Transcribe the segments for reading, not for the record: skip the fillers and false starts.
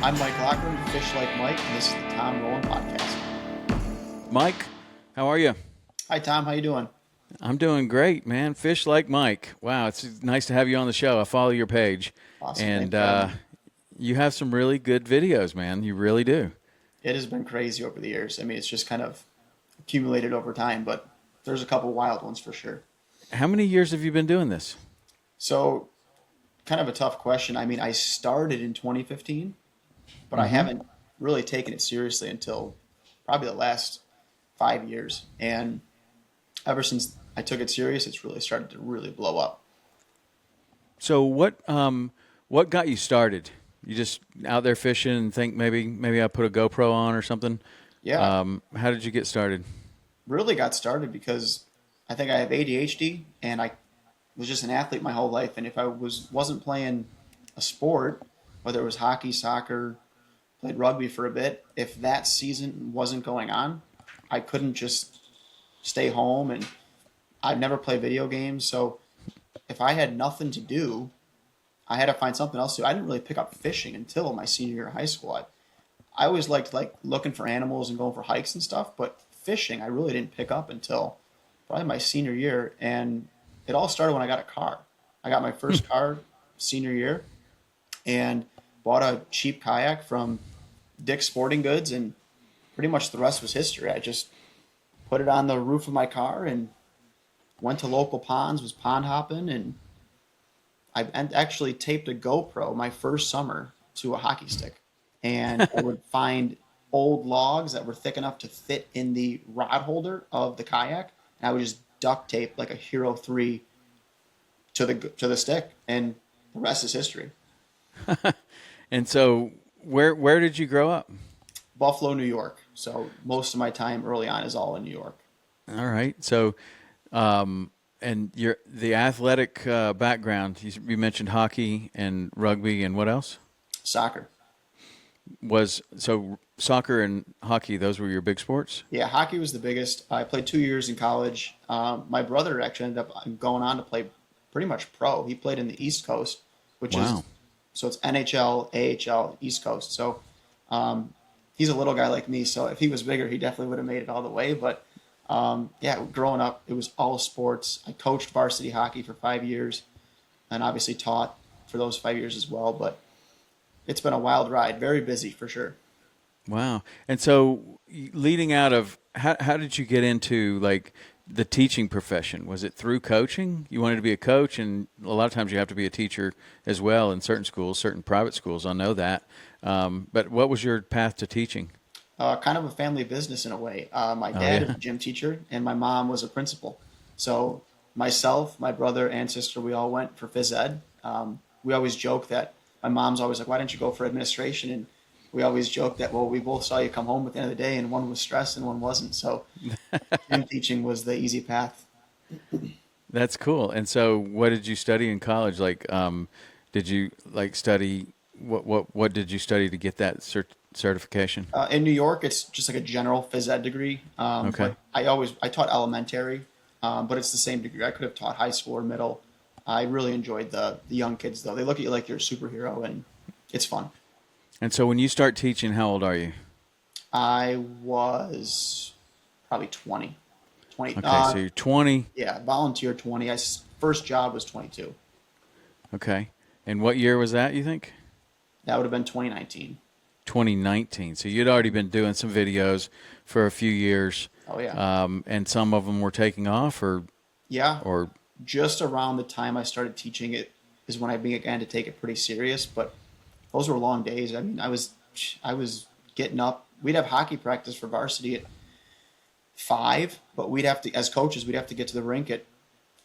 I'm Mike Lockman, Fish Like Mike, and this is the Tom Rowland Podcast. Mike, how are you? Hi, Tom. How you doing? I'm doing great, man. Fish like Mike. Wow, it's nice to have you on the show. I follow your page, Awesome. Thanks and for having me. you have some really good videos, man. You really do. It has been crazy over the years. I mean, it's just kind of accumulated over time, but there's a couple wild ones for sure. How many years have you been doing this? So, kind of a tough question. I mean, I started in 2015, but I haven't really taken it seriously until probably the last 5 years. And ever since I took it serious, it's really started to really blow up. So what got you started? You just out there fishing and think maybe I put a GoPro on or something? Yeah, How did you get started? really got started because I think I have ADHD and I was just an athlete my whole life. And if I wasn't playing a sport, whether it was hockey, soccer, played rugby for a bit, if that season wasn't going on, I couldn't just stay home. And I've never played video games, so if I had nothing to do, I had to find something else to do. I didn't really pick up fishing until my senior year of high school. I always liked looking for animals and going for hikes and stuff, but fishing I really didn't pick up until probably my senior year. And it all started when I got a car. I got my first car senior year and bought a cheap kayak from Dick's Sporting Goods, and pretty much the rest was history. I just put it on the roof of my car and went to local ponds, was pond hopping, and actually taped a GoPro my first summer to a hockey stick. And I would find old logs that were thick enough to fit in the rod holder of the kayak, and I would just duct tape like a Hero 3 to the stick, and the rest is history. And so where did you grow up? Buffalo, New York. So most of my time early on is all in New York. All right. So and the athletic background, you mentioned hockey and rugby and what else? Soccer. So soccer and hockey, those were your big sports? Yeah, hockey was the biggest. I played 2 years in college. My brother actually ended up going on to play pretty much pro. He played in the East Coast, which is, Wow. so it's NHL, AHL, East Coast. So he's a little guy like me. So if he was bigger, he definitely would have made it all the way. But yeah, growing up, it was all sports. I coached varsity hockey for 5 years and obviously taught for those 5 years as well. But it's been a wild ride, very busy for sure. Wow. And so leading out of how did you get into like the teaching profession? Was it through coaching? You wanted to be a coach, and a lot of times you have to be a teacher as well in certain schools, certain private schools. I know that. But what was your path to teaching? Kind of a family business in a way. My dad is a gym teacher, and my mom was a principal. So myself, my brother, and sister, we all went for phys ed. We always joke that my mom's always like, "Why didn't you go for administration?" And we always joke that, well, we both saw you come home at the end of the day, and one was stressed and one wasn't. So gym teaching was the easy path. That's cool. And so what did you study in college? Like, did you like study what did you study to get that certification? In New York, it's just like a general phys ed degree. Okay. But I taught elementary, but it's the same degree. I could have taught high school or middle. I really enjoyed the young kids though. They look at you like you're a superhero, and it's fun. And so when you start teaching, how old are you? I was probably 20. 20. Okay, so you're 20. Yeah, volunteer 20. First job was 22. Okay. And what year was that, you think? That would have been 2019. 2019. So you'd already been doing some videos for a few years. Oh yeah. And some of them were taking off Yeah. or Just around the time I started teaching it is when I began to take it pretty serious. But those were long days. I mean, I was getting up. We'd have hockey practice for varsity at 5, but as coaches, we'd have to get to the rink at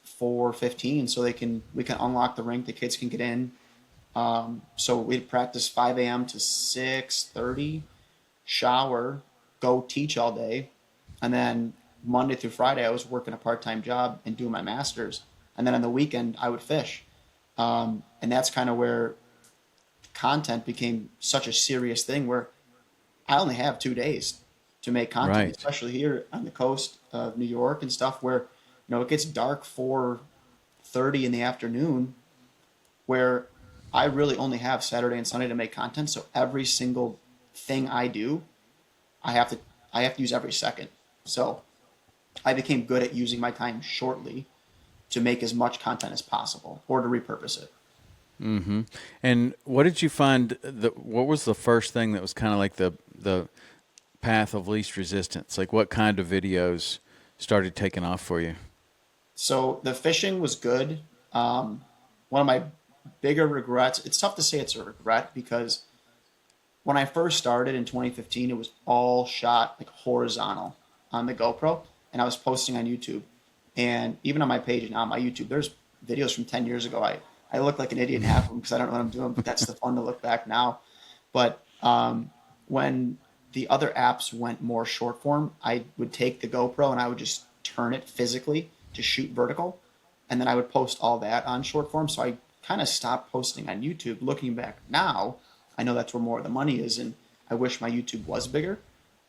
4:15 so we can unlock the rink. The kids can get in. So we'd practice 5 a.m. to 6:30, shower, go teach all day, and then Monday through Friday I was working a part-time job and doing my master's, and then on the weekend I would fish, and that's kind of where content became such a serious thing where I only have 2 days to make content, right. especially here on the coast of New York and stuff where, it gets dark 4:30 in the afternoon, where I really only have Saturday and Sunday to make content. So every single thing I do, I have to I have to use every second. So I became good at using my time shortly to make as much content as possible or to repurpose it. Mm-hmm. And what did you find? What was the first thing that was kind of like the path of least resistance? Like what kind of videos started taking off for you? So the fishing was good. One of my bigger regrets, it's tough to say it's a regret because when I first started in 2015, it was all shot like horizontal on the GoPro, and I was posting on YouTube. And even on my page now, my YouTube, there's videos from 10 years ago. I look like an idiot in half of them because I don't know what I'm doing, but that's the fun to look back now. But when the other apps went more short form, I would take the GoPro and I would just turn it physically to shoot vertical. And then I would post all that on short form. So I kind of stopped posting on YouTube. Looking back now, I know that's where more of the money is. And I wish my YouTube was bigger.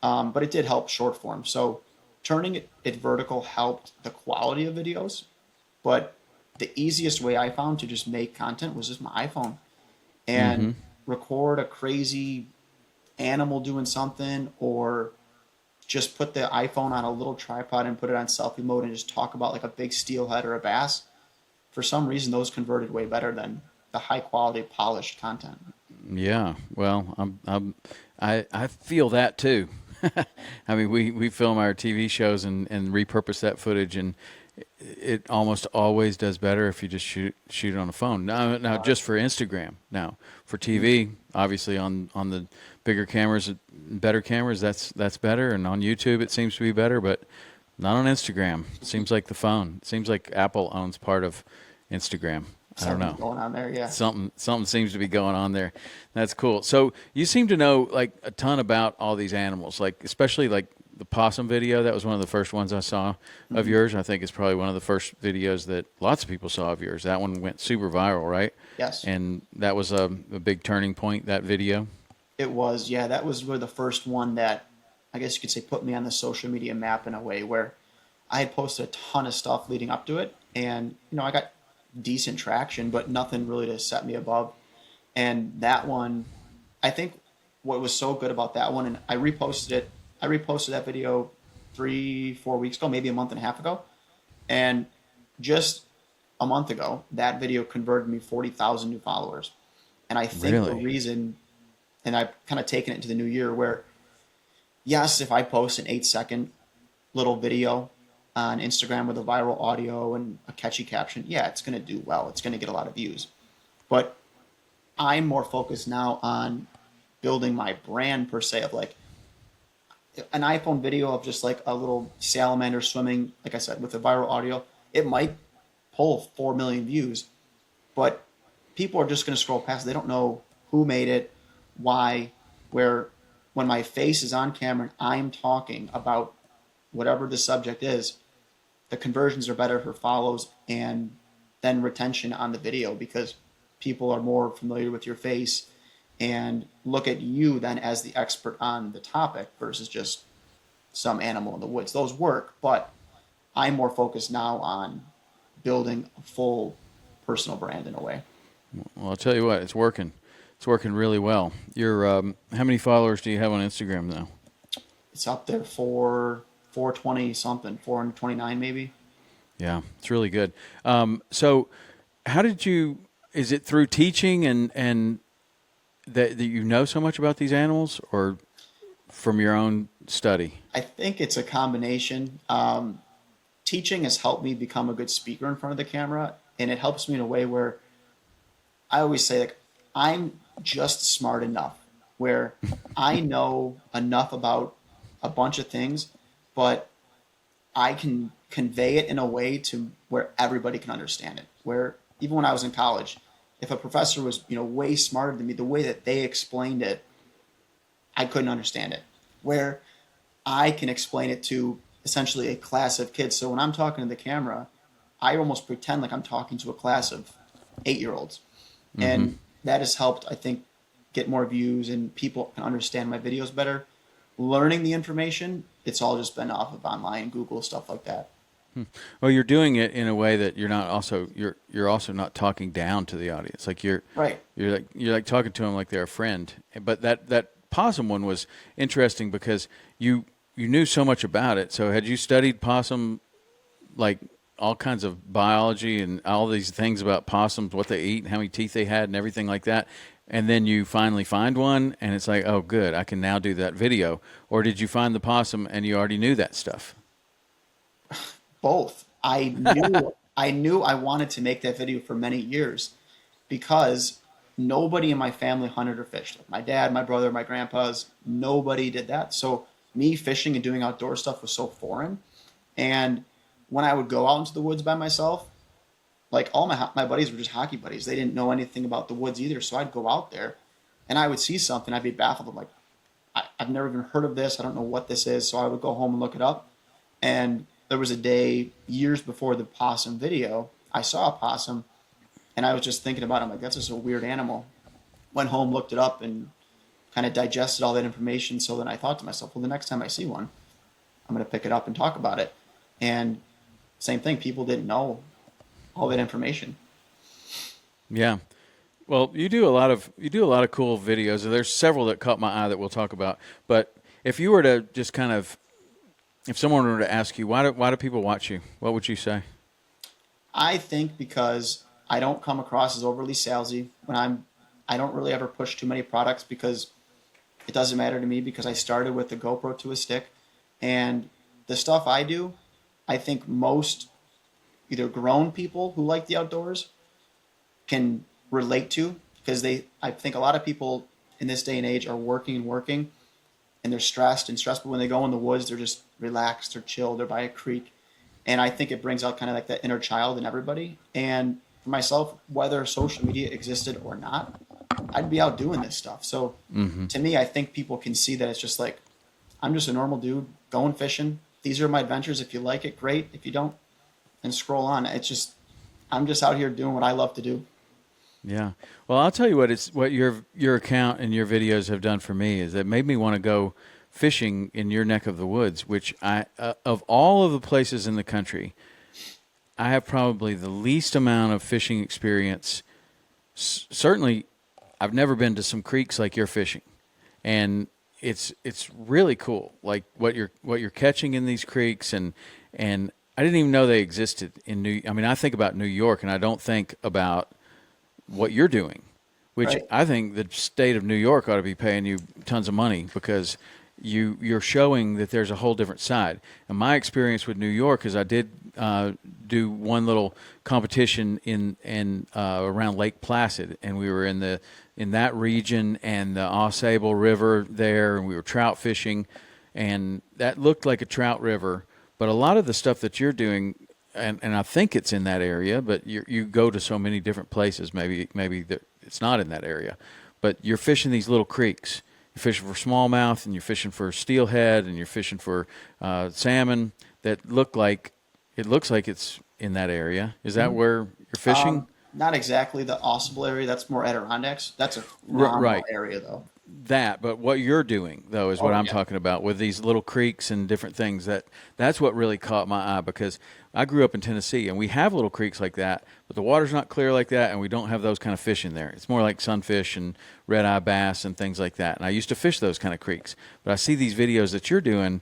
But it did help short form. So turning it vertical helped the quality of videos. But the easiest way I found to just make content was just my iPhone Mm-hmm. and record a crazy animal doing something, or just put the iPhone on a little tripod and put it on selfie mode and just talk about like a big steelhead or a bass. For some reason, those converted way better than the high quality polished content. Yeah. Well, I feel that too. I mean, we film our TV shows and repurpose that footage, and it almost always does better if you just shoot it on a phone. Now just for Instagram. Now for TV, obviously on the bigger cameras, better cameras, that's better, and on YouTube it seems to be better, but not on Instagram. It seems like the phone. It seems like Apple owns part of Instagram. I don't Something know. going on there, yeah. Something seems to be going on there. That's cool. So you seem to know like a ton about all these animals, like especially like the possum video. That was one of the first ones I saw of Hmm. yours. I think it's probably one of the first videos that lots of people saw of yours. That one went super viral, right? Yes, And that was a big turning point, that video. it was. Yeah, that was really the first one that I guess you could say put me on the social media map in a way where I had posted a ton of stuff leading up to it, and I got decent traction, but nothing really to set me above. And that one, I think what was so good about that one, and I reposted it. I reposted that video 3, 4 weeks ago, maybe a month and a half ago, and just a month ago, that video converted me 40,000 new followers. And I think the Really? reason, and I've kind of taken it into the new year, where yes, if I post an 8-second little video on Instagram with a viral audio and a catchy caption, yeah, it's going to do well. It's going to get a lot of views. But I'm more focused now on building my brand per se of like an iPhone video of just like a little salamander swimming, like I said, with a viral audio. It might pull 4 million views, but people are just going to scroll past. They don't know who made it, why, where. When my face is on camera and I'm talking about whatever the subject is, the conversions are better for follows and then retention on the video because people are more familiar with your face and look at you then as the expert on the topic versus just some animal in the woods. Those work, but I'm more focused now on building a full personal brand in a way. Well, I'll tell you what, it's working. It's working really well. You're how many followers do you have on Instagram now? It's up there for 420 something, 429 maybe. Yeah, it's really good. So, how did you? Is it through teaching and that you know so much about these animals, or from your own study? I think it's a combination. Teaching has helped me become a good speaker in front of the camera, and it helps me in a way where I always say like I'm just smart enough where I know enough about a bunch of things, but I can convey it in a way to where everybody can understand it. Where even when I was in college, if a professor was, way smarter than me, the way that they explained it, I couldn't understand it. Where I can explain it to essentially a class of kids. So when I'm talking to the camera, I almost pretend like I'm talking to a class of 8-year-olds. Mm-hmm. And that has helped, I think, get more views and people can understand my videos better. Learning the information, it's all just been off of online, Google, stuff like that. Well, you're doing it in a way that you're also not talking down to the audience. Like Right. you're like talking to them like they're a friend. But that possum one was interesting because you knew so much about it. So had you studied possum, like all kinds of biology and all these things about possums, what they eat and how many teeth they had and everything like that, and then you finally find one and it's like, oh good, I can now do that video? Or did you find the possum and you already knew that stuff? Both. I knew I wanted to make that video for many years because nobody in my family hunted or fished. My dad, my brother, my grandpas, nobody did that. So me fishing and doing outdoor stuff was so foreign. And when I would go out into the woods by myself, like all my buddies were just hockey buddies. They didn't know anything about the woods either. So I'd go out there and I would see something. I'd be baffled. I'm like, I've never even heard of this. I don't know what this is. So I would go home and look it up. And there was a day years before the possum video, I saw a possum and I was just thinking about it. I'm like, that's just a weird animal. Went home, looked it up, and kind of digested all that information. So then I thought to myself, well, the next time I see one, I'm going to pick it up and talk about it. And same thing, people didn't know all that information. Yeah. Well, you do a lot of cool videos. There's several that caught my eye that we'll talk about. But if you were to just kind of, if someone were to ask you why do people watch you, what would you say? I think because I don't come across as overly salesy I don't really ever push too many products because it doesn't matter to me because I started with the GoPro to a stick and the stuff I do, I think most either grown people who like the outdoors can relate to because I think a lot of people in this day and age are working and working and they're stressed, but when they go in the woods, they're just relaxed, they're chill, they're by a creek. And I think it brings out kind of like that inner child in everybody. And for myself, whether social media existed or not, I'd be out doing this stuff. So to me, I think people can see that it's just like, I'm just a normal dude going fishing. These are my adventures. If you like it, great. If you don't, then scroll on. It's just, I'm just out here doing what I love to do. Yeah. Well, I'll tell you what your account and your videos have done for me is that made me want to go fishing in your neck of the woods, which of all of the places in the country, I have probably the least amount of fishing experience. Certainly, I've never been to some creeks like you're fishing, and it's really cool. Like what you're catching in these creeks, and I didn't even know they existed in New. I mean, I think about New York, and I don't think about what you're doing, which Right. I think the state of New York ought to be paying you tons of money because you're showing that there's a whole different side. And my experience with New York is I did do one little competition in around Lake Placid, and we were in that region and the Ausable River there, and we were trout fishing, and that looked like a trout river. But a lot of the stuff that you're doing, and I think it's in that area, but you go to so many different places. Maybe it's not in that area, but you're fishing these little creeks. You're fishing for smallmouth, and you're fishing for steelhead, and you're fishing for salmon that looks like it's in that area. Is that where you're fishing? Not exactly the Ausable area. That's more Adirondacks. That's a Right. phenomenal area, though. That, but what you're doing though is what Oh, I'm yeah. talking about with these little creeks and different things. That's what really caught my eye because I grew up in Tennessee and we have little creeks like that, but the water's not clear like that, and we don't have those kind of fish in there. It's more like sunfish and red eye bass and things like that. And I used to fish those kind of creeks, but I see these videos that you're doing,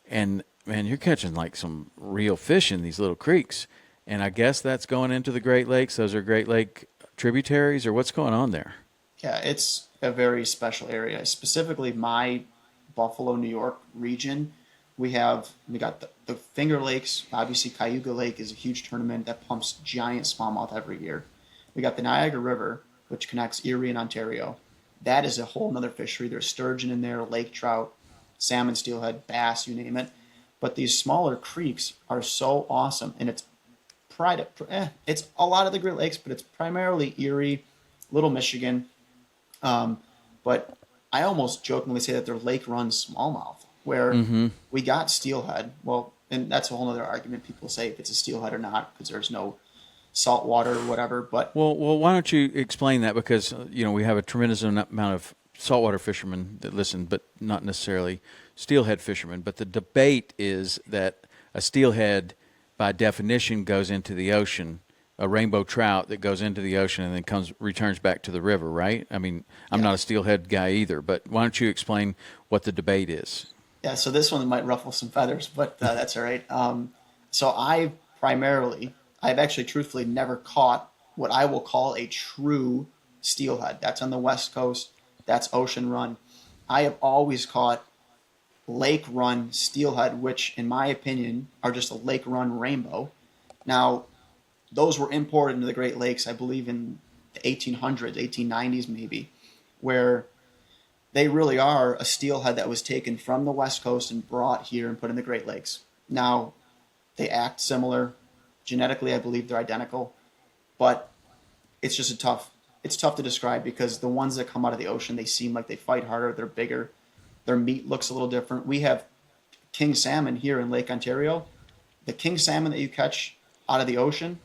and man, you're catching like some real fish in these little creeks. And I guess that's going into the Great Lakes. Those are Great Lake tributaries, or what's going on there? Yeah, it's a very special area. Specifically, my Buffalo, New York region, we got the Finger Lakes. Obviously, Cayuga Lake is a huge tournament that pumps giant smallmouth every year. We got the Niagara River, which connects Erie and Ontario. That is a whole nother fishery. There's sturgeon in there, lake trout, salmon, steelhead, bass, you name it. But these smaller creeks are so awesome, and it's a lot of the Great Lakes, but it's primarily Erie, Little Michigan. But I almost jokingly say that they're lake run smallmouth, where we got steelhead. Well, and that's a whole other argument. People say if it's a steelhead or not because there's no saltwater or whatever. But Well, why don't you explain that? Because we have a tremendous amount of saltwater fishermen that listen, but not necessarily steelhead fishermen. But the debate is that a steelhead by definition goes into the ocean. A rainbow trout that goes into the ocean and then returns back to the river, right? I mean, I'm Yeah. not a steelhead guy either, but why don't you explain what the debate is? Yeah, so this one might ruffle some feathers, but that's all right. So I've actually truthfully never caught what I will call a true steelhead. That's on the West Coast. That's ocean run. I have always caught lake run steelhead, which in my opinion are just a lake run rainbow. Now, those were imported into the Great Lakes, I believe in the 1800s, 1890s maybe, where they really are a steelhead that was taken from the West Coast and brought here and put in the Great Lakes. Now, they act similar. Genetically, I believe they're identical, but it's just it's tough to describe because the ones that come out of the ocean, they seem like they fight harder, they're bigger, their meat looks a little different. We have king salmon here in Lake Ontario. The king salmon that you catch out of the ocean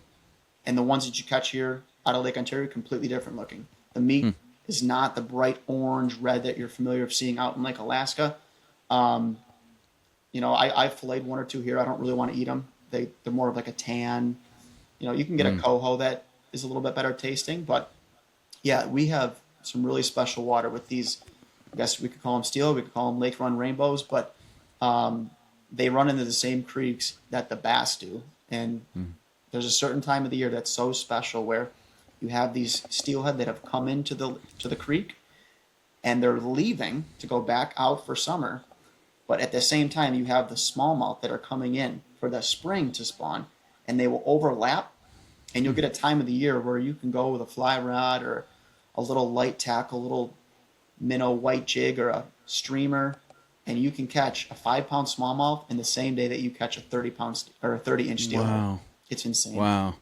and the ones that you catch here out of Lake Ontario, completely different looking. The meat is not the bright orange red that you're familiar with seeing out in Lake Alaska. Um, I've filleted one or two here. I don't really want to eat them. They're more of like a tan. You can get a coho that is a little bit better tasting, but yeah, we have some really special water with these. I guess we could call them steel. We could call them lake run rainbows, but they run into the same creeks that the bass do. And there's a certain time of the year that's so special where you have these steelhead that have come into the creek and they're leaving to go back out for summer. But at the same time, you have the smallmouth that are coming in for the spring to spawn, and they will overlap. And you'll get a time of the year where you can go with a fly rod or a little light tackle, a little minnow white jig or a streamer, and you can catch a 5-pound smallmouth in the same day that you catch a 30-pound or a 30-inch steelhead. Wow. It's insane. Wow.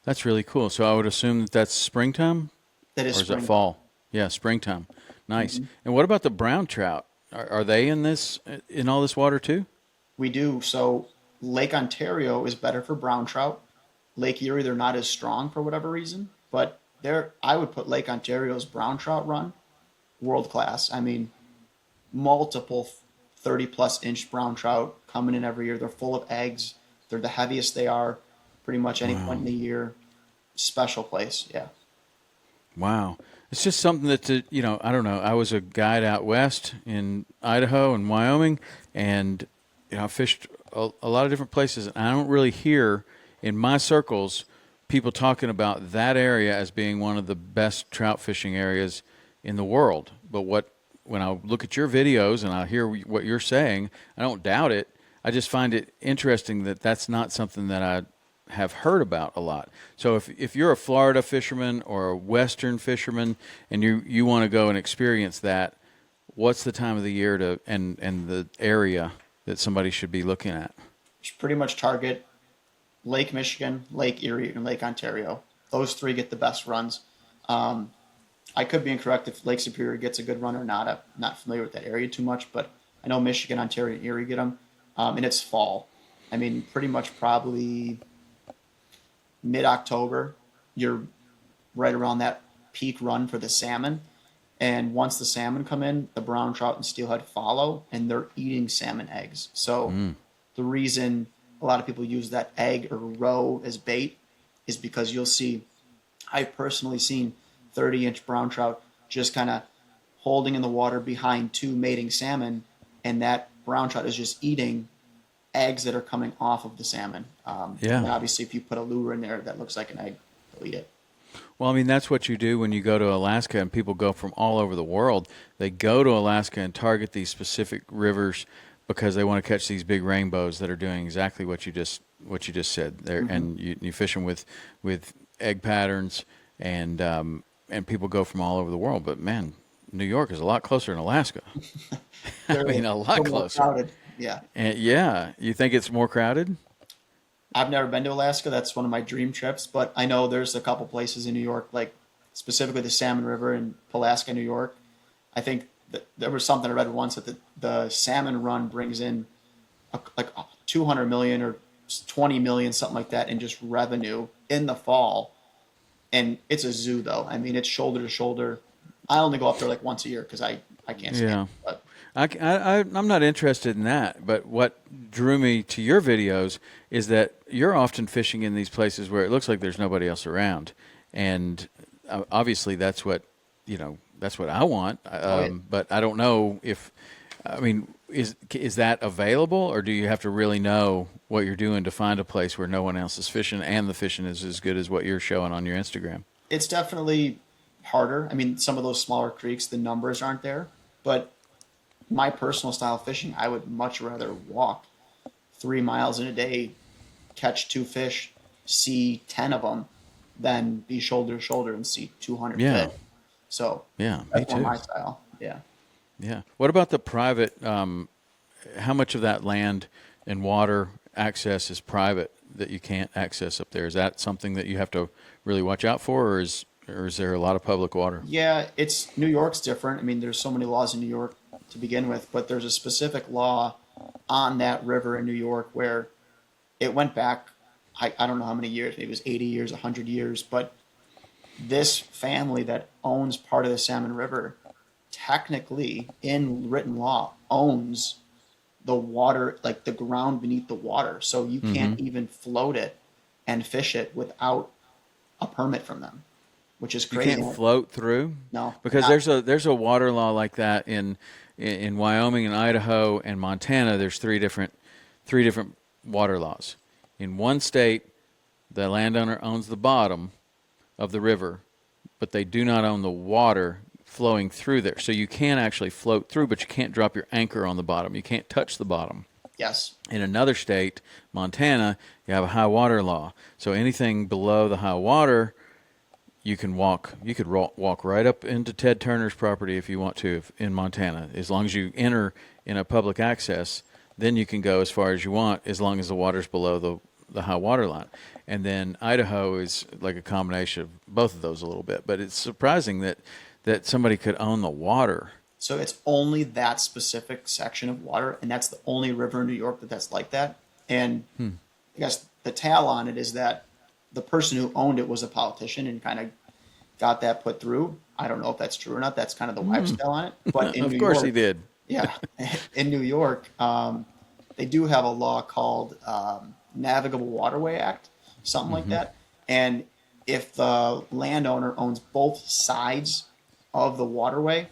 That's really cool. So I would assume that that's springtime? That is Or is that spring. fall? Yeah, springtime. Nice. And what about the brown trout? Are they in all this water too? We do. So Lake Ontario is better for brown trout. Lake Erie, they're not as strong for whatever reason, but I would put Lake Ontario's brown trout run world class. I mean, multiple 30-plus inch brown trout coming in every year. They're full of eggs. They're the heaviest they are pretty much any point in the year. Special place, yeah. Wow. It's just something that, I don't know. I was a guide out west in Idaho and Wyoming, and, I fished a lot of different places. And I don't really hear in my circles people talking about that area as being one of the best trout fishing areas in the world. But when I look at your videos and I hear what you're saying, I don't doubt it. I just find it interesting that that's not something that I have heard about a lot. So if you're a Florida fisherman or a Western fisherman and you want to go and experience that, what's the time of the year and the area that somebody should be looking at? You should pretty much target Lake Michigan, Lake Erie, and Lake Ontario. Those three get the best runs. I could be incorrect if Lake Superior gets a good run or not. I'm not familiar with that area too much, but I know Michigan, Ontario, and Erie get them. And it's fall. I mean, pretty much probably mid-October, you're right around that peak run for the salmon. And once the salmon come in, the brown trout and steelhead follow, and they're eating salmon eggs. So the reason a lot of people use that egg or roe as bait is because I've personally seen 30-inch brown trout just kind of holding in the water behind two mating salmon, and that brown trout is just eating eggs that are coming off of the salmon. And obviously, if you put a lure in there that looks like an egg, they'll eat it. Well, I mean, that's what you do when you go to Alaska, and people go from all over the world. They go to Alaska and target these specific rivers because they want to catch these big rainbows that are doing exactly what you just said there. And you fish them with egg patterns, and people go from all over the world. But man, New York is a lot closer than Alaska. I mean, a lot closer. Crowded. Yeah. And you think it's more crowded? I've never been to Alaska. That's one of my dream trips, but I know there's a couple places in New York, like specifically the Salmon River in Pulaski, New York. I think that there was something I read once that the salmon run brings in like 200 million or 20 million, something like that, in just revenue in the fall. And it's a zoo, though. I mean, it's shoulder to shoulder. I only go up there like once a year because I can't stand it. But I'm not interested in that, but what drew me to your videos is that you're often fishing in these places where it looks like there's nobody else around, and obviously that's what I want. Oh yeah. But I don't know if, I mean, is that available, or do you have to really know what you're doing to find a place where no one else is fishing and the fishing is as good as what you're showing on your Instagram? It's definitely harder. I mean, some of those smaller creeks, the numbers aren't there. But my personal style of fishing, I would much rather walk 3 miles in a day, catch two fish, see 10 of them, than be shoulder to shoulder and see 200 Yeah, fish. So yeah, me that's more too. my style. Yeah. Yeah. What about the private? How much of that land and water access is private that you can't access up there? Is that something that you have to really watch out for, or is there a lot of public water? Yeah, it's New York's different. I mean, there's so many laws in New York to begin with, but there's a specific law on that river in New York where it went back, I don't know how many years, maybe it was 80 years, 100 years, but this family that owns part of the Salmon River technically, in written law, owns the water, like the ground beneath the water. So you Mm-hmm. can't even float it and fish it without a permit from them, which is You crazy. can't float through No, because not, there's a water law like that in Wyoming and Idaho and Montana. There's three different water laws. In one state, the landowner owns the bottom of the river, but they do not own the water flowing through there. So you can actually float through, but you can't drop your anchor on the bottom. You can't touch the bottom. yes. In another state, Montana, you have a high water law. So anything below the high water, you can walk. You could walk right up into Ted Turner's property if you want to in Montana. As long as you enter in a public access, then you can go as far as you want, as long as the water's below the high water line. And then Idaho is like a combination of both of those a little bit. But it's surprising that somebody could own the water. So it's only that specific section of water, and that's the only river in New York that's like that. And I guess the tale on it is that the person who owned it was a politician and kind of got that put through. I don't know if that's true or not. That's kind of the wives' tale on it. But in Of New course he York, did. yeah, in New York, they do have a law called Navigable Waterway Act, something like that. And if the landowner owns both sides of the waterway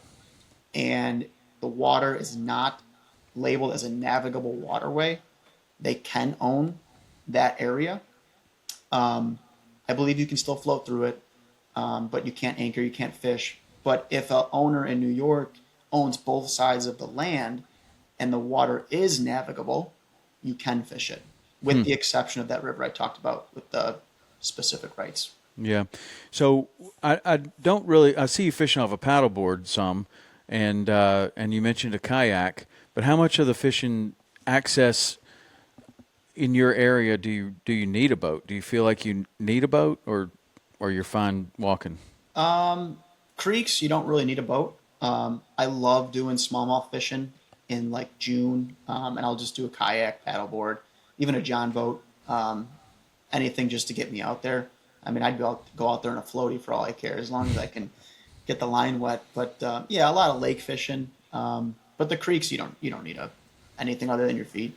and the water is not labeled as a navigable waterway, they can own that area. I believe you can still float through it, but you can't anchor, you can't fish. But if an owner in New York owns both sides of the land and the water is navigable, you can fish it, with the exception of that river I talked about with the specific rights. Yeah. So I don't really I see you fishing off a paddleboard some, and you mentioned a kayak, but how much of the fishing access in your area do you need a boat? Do you feel like you need a boat, or you're fine walking? Creeks, you don't really need a boat. I love doing smallmouth fishing in like June, and I'll just do a kayak, paddleboard, even a John boat, anything just to get me out there. I mean, I'd go out there in a floaty for all I care, as long as I can get the line wet. But yeah, a lot of lake fishing. But the creeks, you don't need anything other than your feet.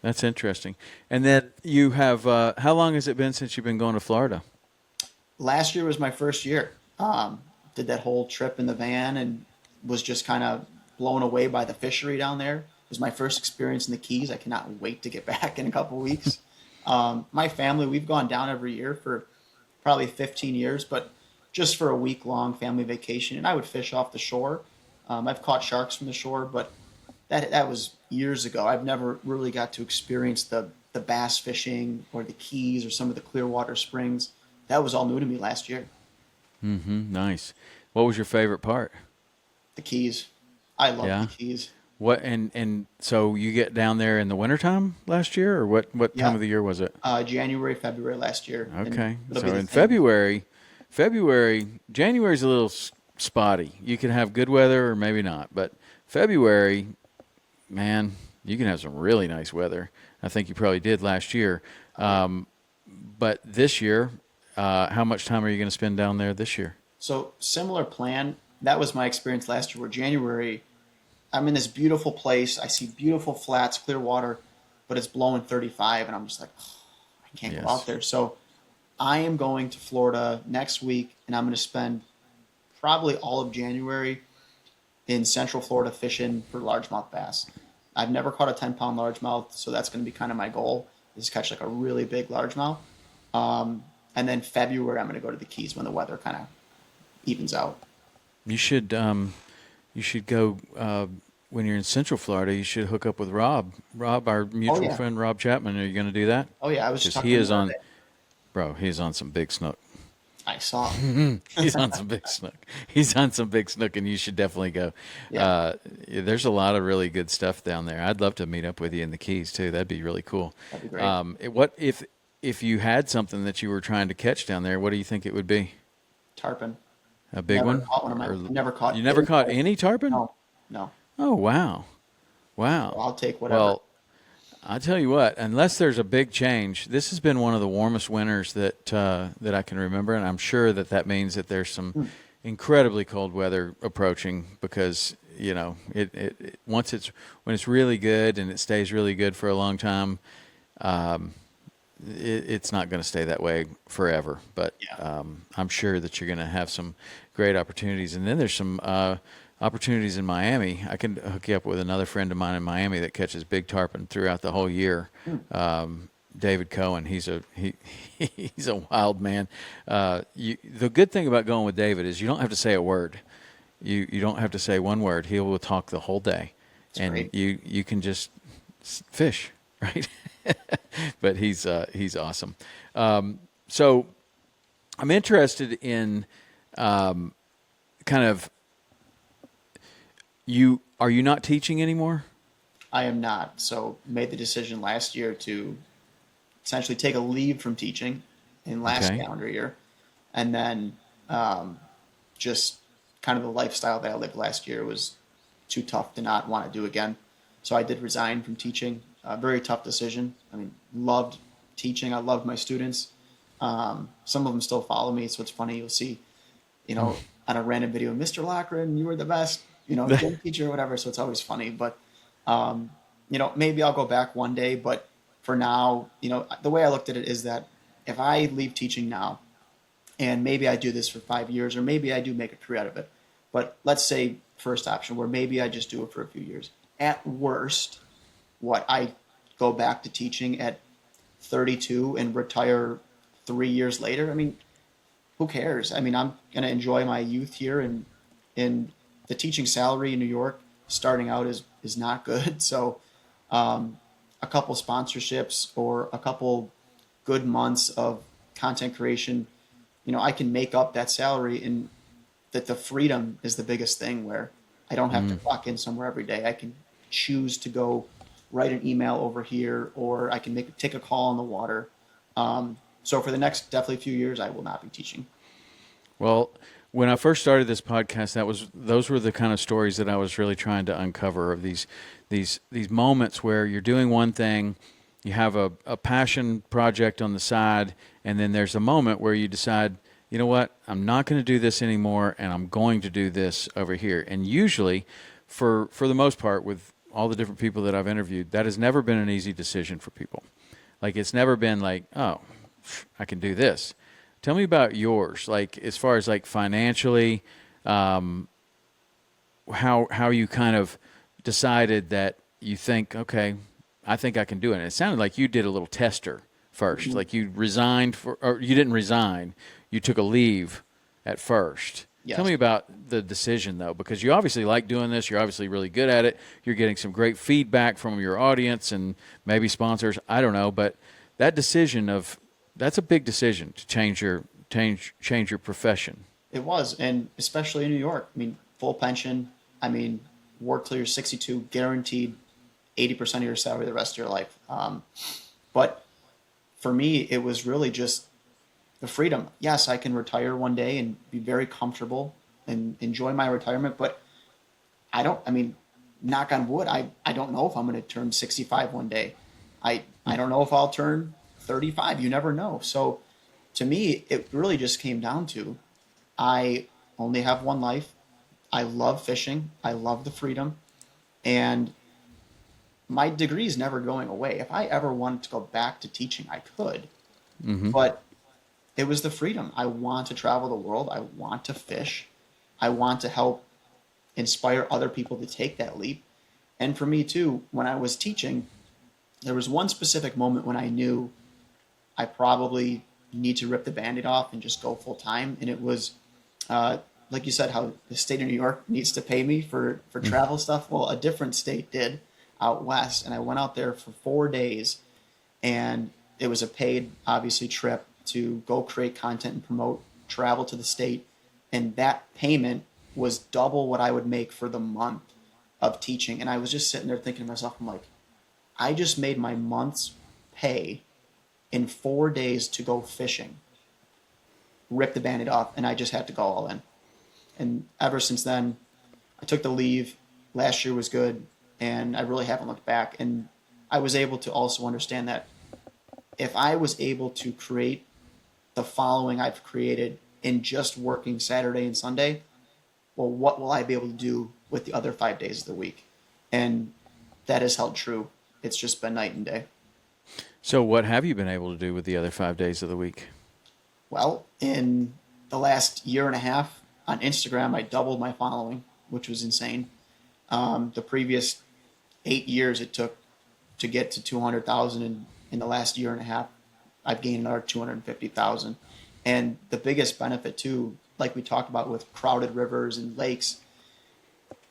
That's interesting. And then you have how long has it been since you've been going to Florida? Last year was my first year. Did that whole trip in the van and was just kind of blown away by the fishery down there. It was my first experience in the Keys. I cannot wait to get back in a couple of weeks. My family, we've gone down every year for probably 15 years, but just for a week long family vacation. And I would fish off the shore. I've caught sharks from the shore, but that was years ago. I've never really got to experience the bass fishing or the Keys or some of the Clearwater Springs. That was all new to me last year. Nice. What was your favorite part? The Keys. I love Yeah. the Keys. What and so you get down there in the wintertime last year, or what time Yeah. of the year was it? January, February last year. And Okay. it'll So be the in same. January's a little spotty. You can have good weather or maybe not, but February, man, you can have some really nice weather. I think you probably did last year. But this year, how much time are you going to spend down there this year? So similar plan. That was my experience last year. Where January, I'm in this beautiful place. I see beautiful flats, clear water, but it's blowing 35, and I'm just like, oh, I can't go out Yes. there. So I am going to Florida next week, and I'm going to spend probably all of January in Central Florida fishing for largemouth bass. I've never caught a 10-pound largemouth, so that's going to be kind of my goal is catch like a really big largemouth. And then February, I'm going to go to the Keys when the weather kind of evens out. You should go when you're in Central Florida. You should hook up with Rob. Rob, our Oh mutual yeah, friend, Rob Chapman. Are you going to do that? oh yeah. I was just Because talking he to him is the other on, day. bro. He's on some big snook. I saw. He's on some big snook. He's on some big snook, and you should definitely go. Yeah, There's a lot of really good stuff down there. I'd love to meet up with you in the Keys too. That'd be really cool. that'd be great. What if you had something that you were trying to catch down there? What do you think it would be? Tarpon. A big Never one? caught one of my. Or Never caught. you never caught Any. any tarpon? No, no. Oh wow, So wow. I'll take whatever. Well, I tell you what, unless there's a big change, this has been one of the warmest winters that I can remember, and I'm sure that means that there's some incredibly cold weather approaching because it once when it's really good and it stays really good for a long time, it's not going to stay that way forever. But Yeah. I'm sure that you're going to have some great opportunities, and then there's some opportunities in Miami. I can hook you up with another friend of mine in Miami that catches big tarpon throughout the whole year. David Cohen, he's a wild man. The good thing about going with David is you don't have to say a word. You don't have to say one word. He will talk the whole day, It's and great. you can just fish, right? But he's awesome. So I'm interested in kind of are you not teaching anymore? I am not. So made the decision last year to essentially take a leave from teaching in last Okay. calendar year, and then just kind of the lifestyle that I lived last year was too tough to not want to do again. So I did resign from teaching. A very tough decision. I mean, loved teaching. I loved my students. Some of them still follow me, so it's funny. You'll see, on a random video, Mr. Lochran, you were the best, gym teacher or whatever. So it's always funny. But maybe I'll go back one day. But for now, the way I looked at it is that if I leave teaching now, and maybe I do this for 5 years, or maybe I do make a career out of it. But let's say first option, where maybe I just do it for a few years. At worst, I go back to teaching at 32 and retire 3 years later. I mean, who cares? I mean, I'm going to enjoy my youth here, and the teaching salary in New York starting out is not good. So, a couple sponsorships or a couple good months of content creation, I can make up that salary, and that the freedom is the biggest thing where I don't have to clock in somewhere every day. I can choose to go write an email over here, or I can take a call on the water. So for the next definitely few years, I will not be teaching. Well, when I first started this podcast, those were the kind of stories that I was really trying to uncover of these moments where you're doing one thing, you have a passion project on the side, and then there's a moment where you decide, you know what, I'm not going to do this anymore, and I'm going to do this over here. And usually, for the most part, with all the different people that I've interviewed, that has never been an easy decision for people. Like, it's never been like, oh, I can do this. Tell me about yours, like as far as like financially, how you kind of decided that you think, okay, I think I can do it. And it sounded like you did a little tester first, like you resigned or you didn't resign, you took a leave at first. Yes. Tell me about the decision though, because you obviously like doing this. You're obviously really good at it. You're getting some great feedback from your audience and maybe sponsors. I don't know, but that decision that's a big decision to change your profession. It was, and especially in New York. I mean, full pension. I mean, work till you're 62, guaranteed 80% of your salary the rest of your life. But for me, it was really just the freedom. Yes, I can retire one day and be very comfortable and enjoy my retirement, but I mean, knock on wood, I don't know if I'm going to turn 65 one day. I don't know if I'll turn 35. You never know. So to me, it really just came down to I only have one life. I love fishing. I love the freedom. And my degree is never going away. If I ever wanted to go back to teaching, I could. Mm-hmm. But it was the freedom. I want to travel the world. I want to fish. I want to help inspire other people to take that leap. And for me too, when I was teaching, there was one specific moment when I knew I probably need to rip the band-aid off and just go full time. And it was, like you said, how the state of New York needs to pay me for travel stuff. Well, a different state did out west. And I went out there for 4 days, and it was a paid, obviously, trip to go create content and promote travel to the state. And that payment was double what I would make for the month of teaching. And I was just sitting there thinking to myself, I'm like, I just made my month's pay in 4 days to go fishing, rip the band-aid off, and I just had to go all in. And ever since then, I took the leave. Last year was good, and I really haven't looked back. And I was able to also understand that if I was able to create the following I've created in just working Saturday and Sunday, well, what will I be able to do with the other 5 days of the week? And that has held true. It's just been night and day. So what have you been able to do with the other 5 days of the week? Well, in the last year and a half on Instagram, I doubled my following, which was insane. The previous 8 years it took to get to 200,000, and in the last year and a half, I've gained another 250,000. And the biggest benefit too, like we talked about with crowded rivers and lakes,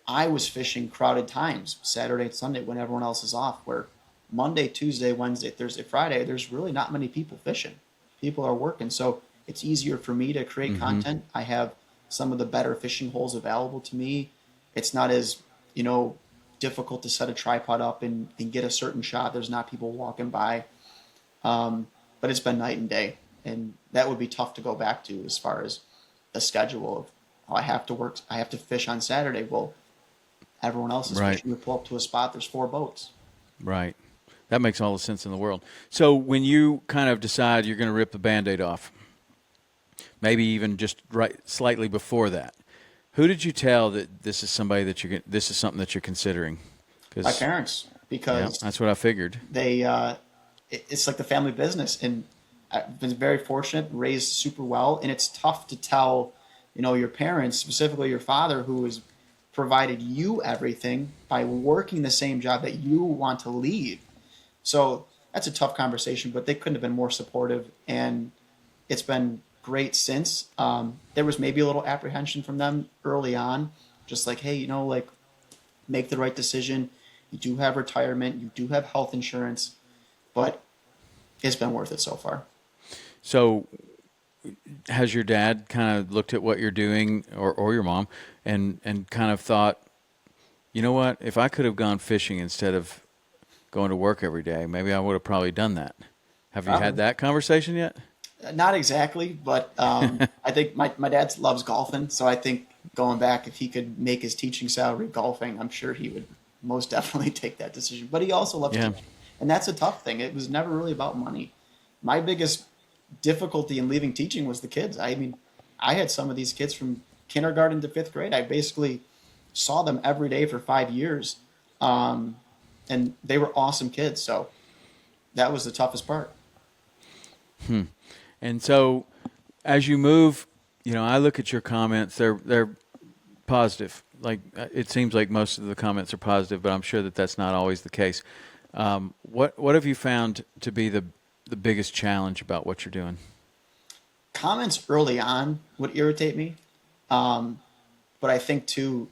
I was fishing crowded times, Saturday and Sunday when everyone else is off, where Monday, Tuesday, Wednesday, Thursday, Friday, there's really not many people fishing. People are working. So it's easier for me to create content. I have some of the better fishing holes available to me. It's not as, difficult to set a tripod up and get a certain shot. There's not people walking by. But it's been night and day. And that would be tough to go back to as far as the schedule of, I have to work, I have to fish on Saturday. Well, everyone else is fishing. You pull up to a spot, there's 4 boats. Right. That makes all the sense in the world. So when you kind of decide you're going to rip the Band-Aid off, maybe even just right slightly before that, who did you tell that this is somebody that this is something that you're considering? My parents, because that's what I figured. They, it's like the family business, and I've been very fortunate, raised super well, and it's tough to tell, your parents, specifically your father, who has provided you everything by working the same job that you want to leave. So that's a tough conversation, but they couldn't have been more supportive, and it's been great since. There was maybe a little apprehension from them early on, just like, hey, make the right decision. You do have retirement, you do have health insurance, but it's been worth it so far. So has your dad kind of looked at what you're doing, or your mom, and kind of thought, you know what, if I could have gone fishing instead of going to work every day, maybe I would have probably done that. Have you had that conversation yet? Not exactly, but I think my dad loves golfing, so I think going back, if he could make his teaching salary golfing, I'm sure he would most definitely take that decision. But he also loves teaching, and that's a tough thing. It was never really about money. My biggest difficulty in leaving teaching was the kids. I mean, I had some of these kids from kindergarten to 5th grade. I basically saw them every day for 5 years, and they were awesome kids. So that was the toughest part. And so as you move, I look at your comments, they're positive. Like, it seems like most of the comments are positive, but I'm sure that that's not always the case. What have you found to be the biggest challenge about what you're doing? Comments early on would irritate me. But I think too,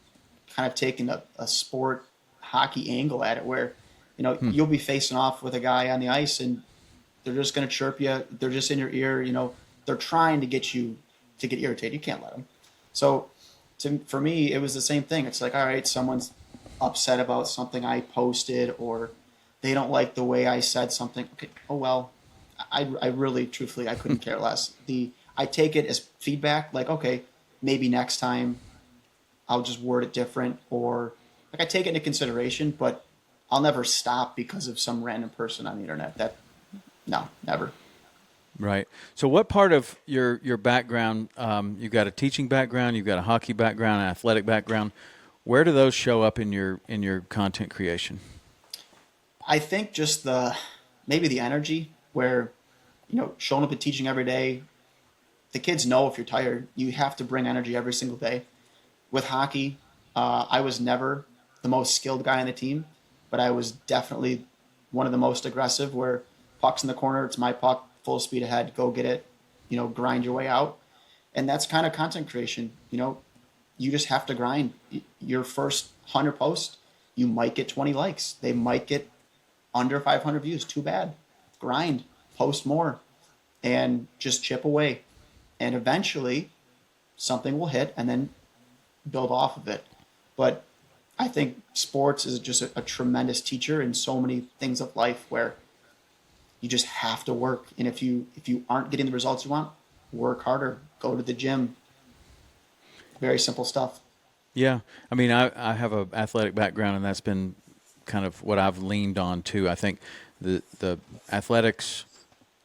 kind of taking a sport hockey angle at it, where, you'll be facing off with a guy on the ice and they're just going to chirp you. They're just in your ear. They're trying to get you to get irritated. You can't let them. So for me, it was the same thing. It's like, all right, someone's upset about something I posted, or they don't like the way I said something. Okay. Oh, well, I really, truthfully, I couldn't care less. I take it as feedback. Like, okay, maybe next time I'll just word it different, or I take it into consideration, but I'll never stop because of some random person on the internet. No, never. Right. So what part of your background, you've got a teaching background, you've got a hockey background, an athletic background. Where do those show up in your content creation? I think just maybe the energy where, showing up and teaching every day, the kids know if you're tired, you have to bring energy every single day. With hockey, I was never the most skilled guy on the team, but I was definitely one of the most aggressive where puck's in the corner, it's my puck, full speed ahead, go get it, grind your way out. And that's kind of content creation. You just have to grind. Your first 100 posts, you might get 20 likes. They might get under 500 views. Too bad. Grind, post more, and just chip away. And eventually something will hit and then build off of it. But I think sports is just a tremendous teacher in so many things of life where you just have to work. And if you aren't getting the results you want, work harder, go to the gym. Very simple stuff. Yeah. I mean, I have an athletic background, and that's been kind of what I've leaned on too. I think the athletics,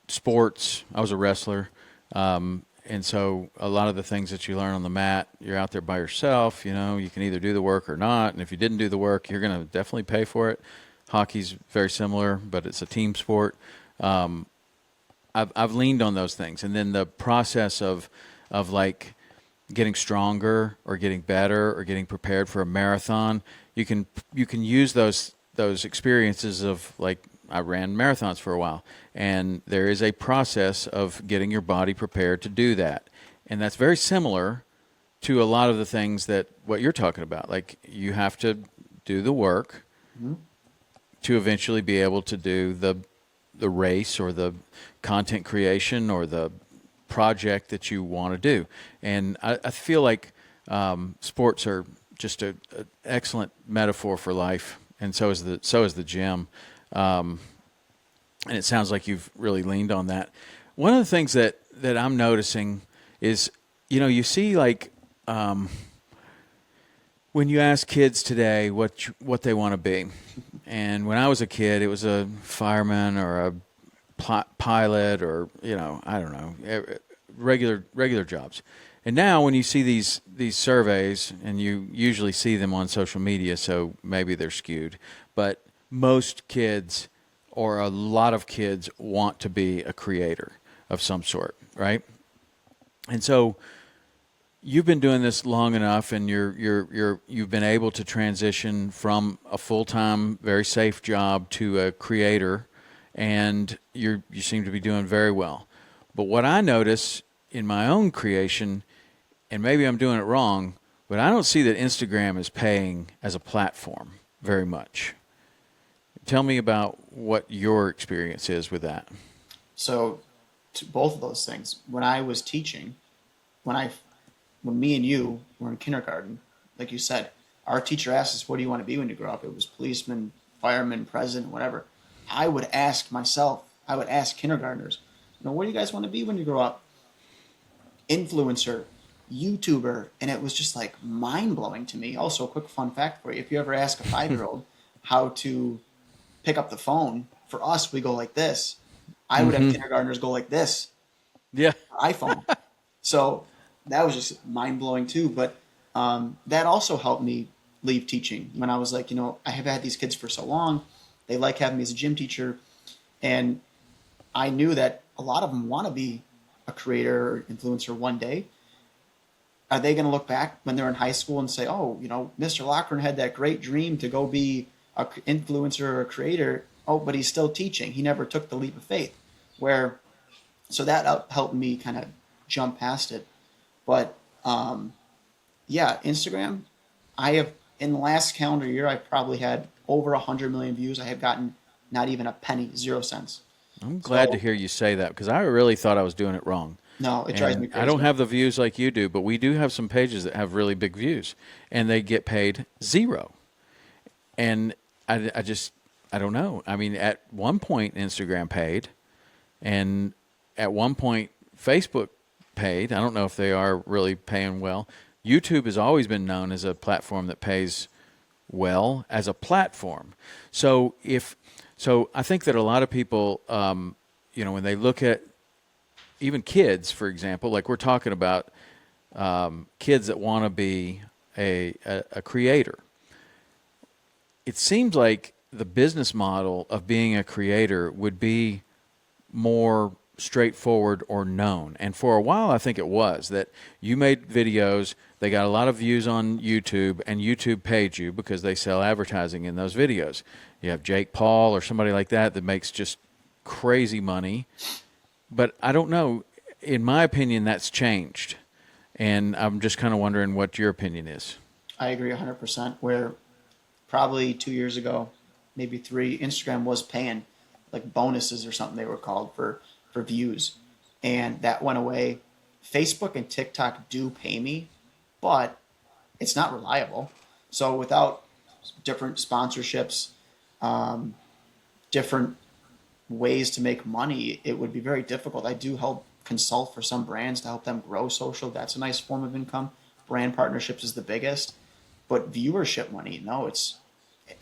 sports, I was a wrestler. And so a lot of the things that you learn on the mat, you're out there by yourself, you can either do the work or not. And if you didn't do the work, you're going to definitely pay for it. Hockey's very similar, but it's a team sport. I've leaned on those things. And then the process of like getting stronger or getting better or getting prepared for a marathon, you can use those experiences of, like, I ran marathons for a while, and there is a process of getting your body prepared to do that. And that's very similar to a lot of the things that what you're talking about. Like, you have to do the work to eventually be able to do the race or the content creation or the project that you want to do. And I feel like sports are just an excellent metaphor for life, and so is the gym. And it sounds like you've really leaned on that. One of the things that I'm noticing is, you see, like, when you ask kids today what they want to be, and when I was a kid, it was a fireman or a pilot or, I don't know, regular jobs. And now when you see these surveys, and you usually see them on social media, so maybe they're skewed, but most kids, or a lot of kids, want to be a creator of some sort, right? And so you've been doing this long enough, and you've been able to transition from a full-time, very safe job to a creator, and you seem to be doing very well. But what I notice in my own creation, and maybe I'm doing it wrong, but I don't see that Instagram is paying as a platform very much. Tell me about what your experience is with that. So, to both of those things, when I was teaching, when me and you were in kindergarten, like you said, our teacher asked us, "What do you want to be when you grow up?" It was policeman, fireman, president, whatever. I would ask kindergartners, "What do you guys want to be when you grow up?" Influencer, YouTuber, and it was just like mind blowing to me. Also, a quick fun fact for you: if you ever ask a 5-year-old how to pick up the phone, for us, we go like this. I would have kindergartners go like this. Yeah. iPhone. So that was just mind blowing too. But that also helped me leave teaching when I was like, I have had these kids for so long. They like having me as a gym teacher. And I knew that a lot of them want to be a creator or influencer one day. Are they going to look back when they're in high school and say, "Oh, Mr. Lochran had that great dream to go be an influencer or a creator. Oh, but he's still teaching. He never took the leap of faith." So that helped me kind of jump past it. But yeah, Instagram, in the last calendar year, I probably had over 100 million views. I have gotten not even a penny, 0 cents. I'm glad to hear you say that, because I really thought I was doing it wrong. No, it drives me crazy. I don't have the views like you do, but we do have some pages that have really big views, and they get paid 0. And I don't know. I mean, at one point Instagram paid, and at one point Facebook paid. I don't know if they are really paying well. YouTube has always been known as a platform that pays well as a platform. So I think that a lot of people, when they look at even kids, for example, like we're talking about kids that want to be a creator, it seems like the business model of being a creator would be more straightforward or known. And for a while, I think it was that you made videos, they got a lot of views on YouTube, and YouTube paid you because they sell advertising in those videos. You have Jake Paul or somebody like that that makes just crazy money. But I don't know. In my opinion, that's changed. And I'm just kind of wondering what your opinion is. I agree 100%. Where probably 2 years ago, maybe three, Instagram was paying like bonuses or something they were called for views, and that went away. Facebook and TikTok do pay me, but it's not reliable. So without different sponsorships, um, different ways to make money, it would be very difficult. I do help consult for some brands to help them grow social. That's a nice form of income. Brand partnerships is the biggest, but viewership money, no, it's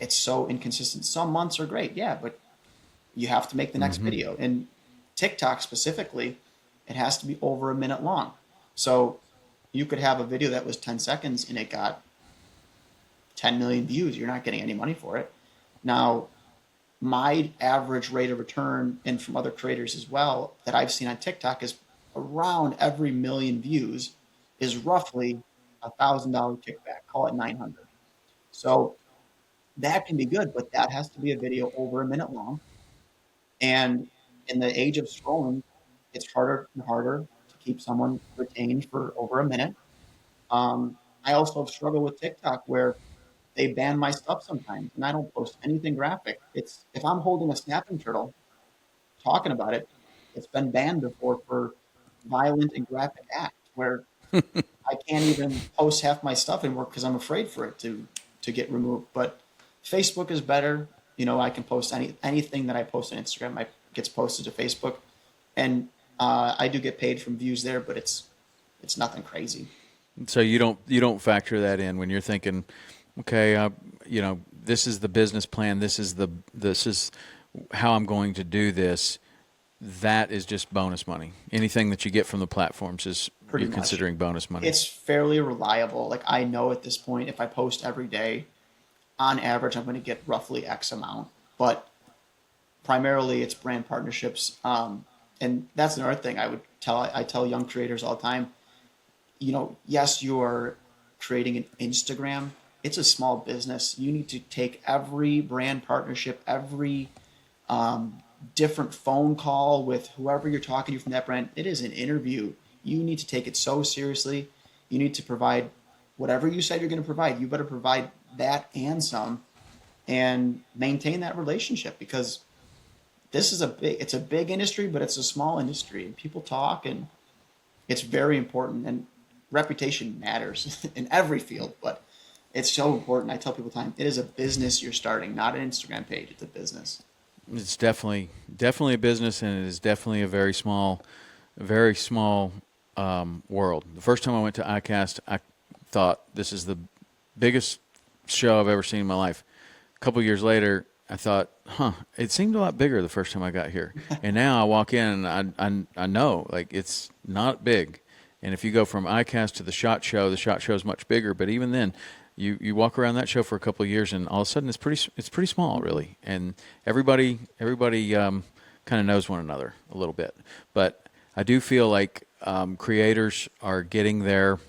so inconsistent. Some months are great, yeah, but you have to make the next video. And TikTok specifically, it has to be over a minute long. So you could have a video that was 10 seconds and it got 10 million views. You're not getting any money for it. Now, my average rate of return, and from other creators as well, that I've seen on TikTok is around every million views is roughly $1,000 kickback. Call it 900. So that can be good, but that has to be a video over a minute long. And in the age of scrolling, it's harder and harder to keep someone retained for over a minute. I also have struggled with TikTok where they ban my stuff sometimes, and I don't post anything graphic. It's if I'm holding a snapping turtle talking about it, it's been banned before for violent and graphic acts where I can't even post half my stuff anymore because I'm afraid for it to get removed. But Facebook is better. You know, I can post anything that I post on Instagram. Gets posted to Facebook, and I do get paid from views there, but it's nothing crazy. So you don't factor that in when you're thinking, okay, this is the business plan. This is how I'm going to do this. That is just bonus money. Anything that you get from the platforms is Pretty you're much. considering bonus money. It's fairly reliable. Like I know at this point, if I post every day, on average, I'm going to get roughly X amount. But primarily, it's brand partnerships. And that's another thing I tell young creators all the time. You know, yes, you are creating an Instagram. It's a small business. You need to take every brand partnership, every different phone call with whoever you're talking to from that brand. It is an interview. You need to take it so seriously. You need to provide whatever you said you're going to provide. You better provide that and some, and maintain that relationship, because it's a big industry, but it's a small industry, and people talk, and it's very important. And reputation matters in every field, but it's so important. I tell people time, it is a business you're starting, not an Instagram page. It's a business. It's definitely a business, and it is definitely a very small world. The first time I went to ICAST, I thought this is the biggest show I've ever seen in my life. A couple of years later, I thought, it seemed a lot bigger the first time I got here. And now I walk in and I know, like, it's not big. And if you go from ICAST to the SHOT Show is much bigger. But even then, you walk around that show for a couple of years, and all of a sudden it's pretty small, really. And everybody kind of knows one another a little bit. But I do feel like creators are getting their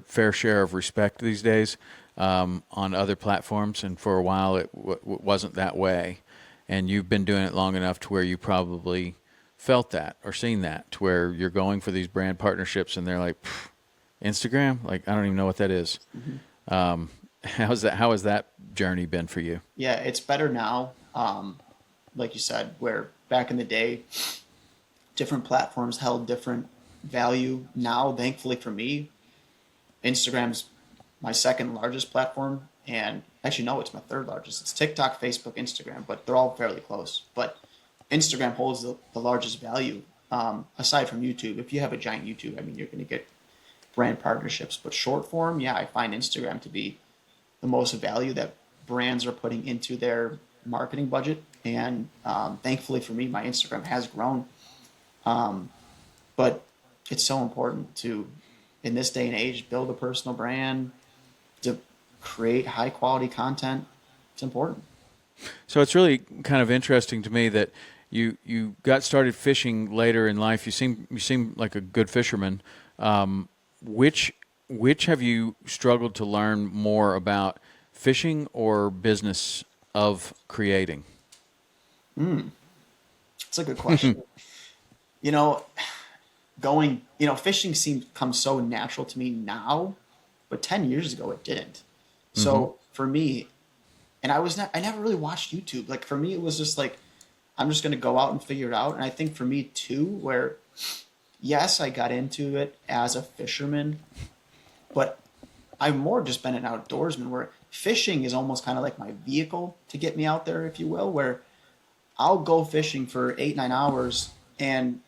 fair share of respect these days on other platforms, and for a while it wasn't that way. And you've been doing it long enough to where you probably felt that or seen that, to where you're going for these brand partnerships, and they're like, Instagram, like, I don't even know what that is. Mm-hmm. How has that journey been for you? Yeah, it's better now. Like you said, where back in the day, different platforms held different value. Now, thankfully for me, Instagram's my second largest platform, and actually, no, it's my third largest. It's TikTok, Facebook, Instagram, but they're all fairly close. But Instagram holds the largest value, aside from YouTube. If you have a giant YouTube, I mean, you're going to get brand partnerships. But short form, yeah, I find Instagram to be the most value that brands are putting into their marketing budget. And thankfully for me, my Instagram has grown. But it's so important to in this day and age, build a personal brand, to create high quality content. It's important. So it's really kind of interesting to me that you got started fishing later in life. You seem like a good fisherman. Which which have you struggled to learn more about, fishing or business of creating? It's a good question. You know, fishing seems comes so natural to me now, but 10 years ago it didn't. Mm-hmm. So for me, and I never really watched YouTube. Like for me, it was just like, I'm just going to go out and figure it out. And I think for me too, where yes, I got into it as a fisherman, but I've more just been an outdoorsman where fishing is almost kind of like my vehicle to get me out there, if you will, where I'll go fishing for 8, 9 hours and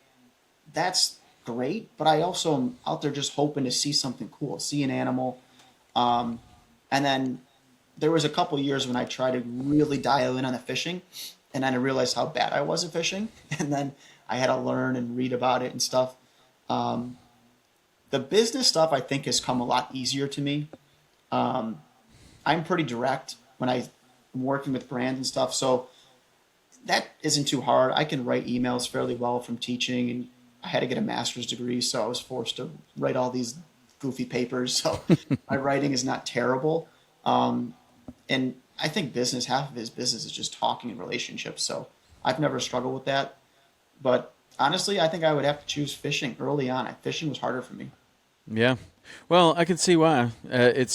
that's great. But I also am out there just hoping to see something cool, see an animal. Um, and then there was a couple years when I tried to really dial in on the fishing, and then I realized how bad I was at fishing, and then I had to learn and read about it and stuff. Um, the business stuff I think has come a lot easier to me. Um, I'm pretty direct when I'm working with brands and stuff, so that isn't too hard. I can write emails fairly well from teaching, and I had to get a master's degree, so I was forced to write all these goofy papers. So my writing is not terrible. Um, and I think business, half of his business is just talking and relationships. So I've never struggled with that. But honestly, I think I would have to choose fishing early on. Fishing was harder for me. Yeah. Well, I can see why. I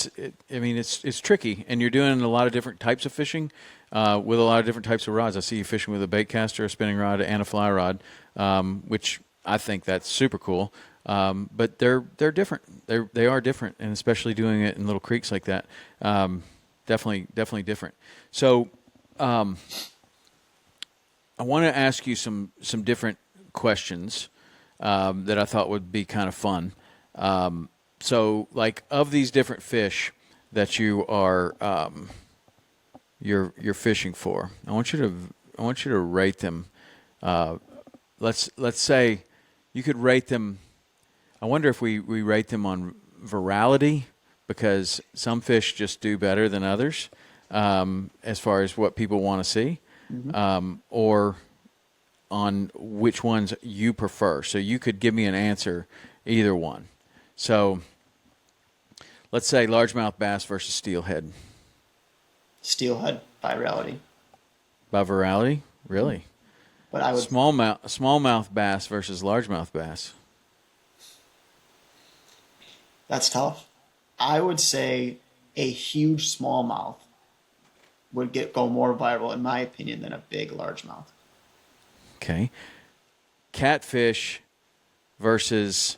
mean, it's tricky, and you're doing a lot of different types of fishing with a lot of different types of rods. I see you fishing with a bait caster, a spinning rod, and a fly rod, which I think that's super cool. But they're different. They are different, and especially doing it in little creeks like that, definitely different. So I want to ask you some different questions that I thought would be kind of fun. So, like, of these different fish that you are you're fishing for, I want you to rate them. Let's say you could rate them. I wonder if we rate them on virality, because some fish just do better than others as far as what people want to see, or on which ones you prefer. So you could give me an answer, either one. So let's say largemouth bass versus steelhead. Steelhead by reality. By virality? Really? But I would, Smallmouth bass versus largemouth bass. that's tough. I would say a huge smallmouth would go more viral, in my opinion, than a big largemouth. Okay. Catfish versus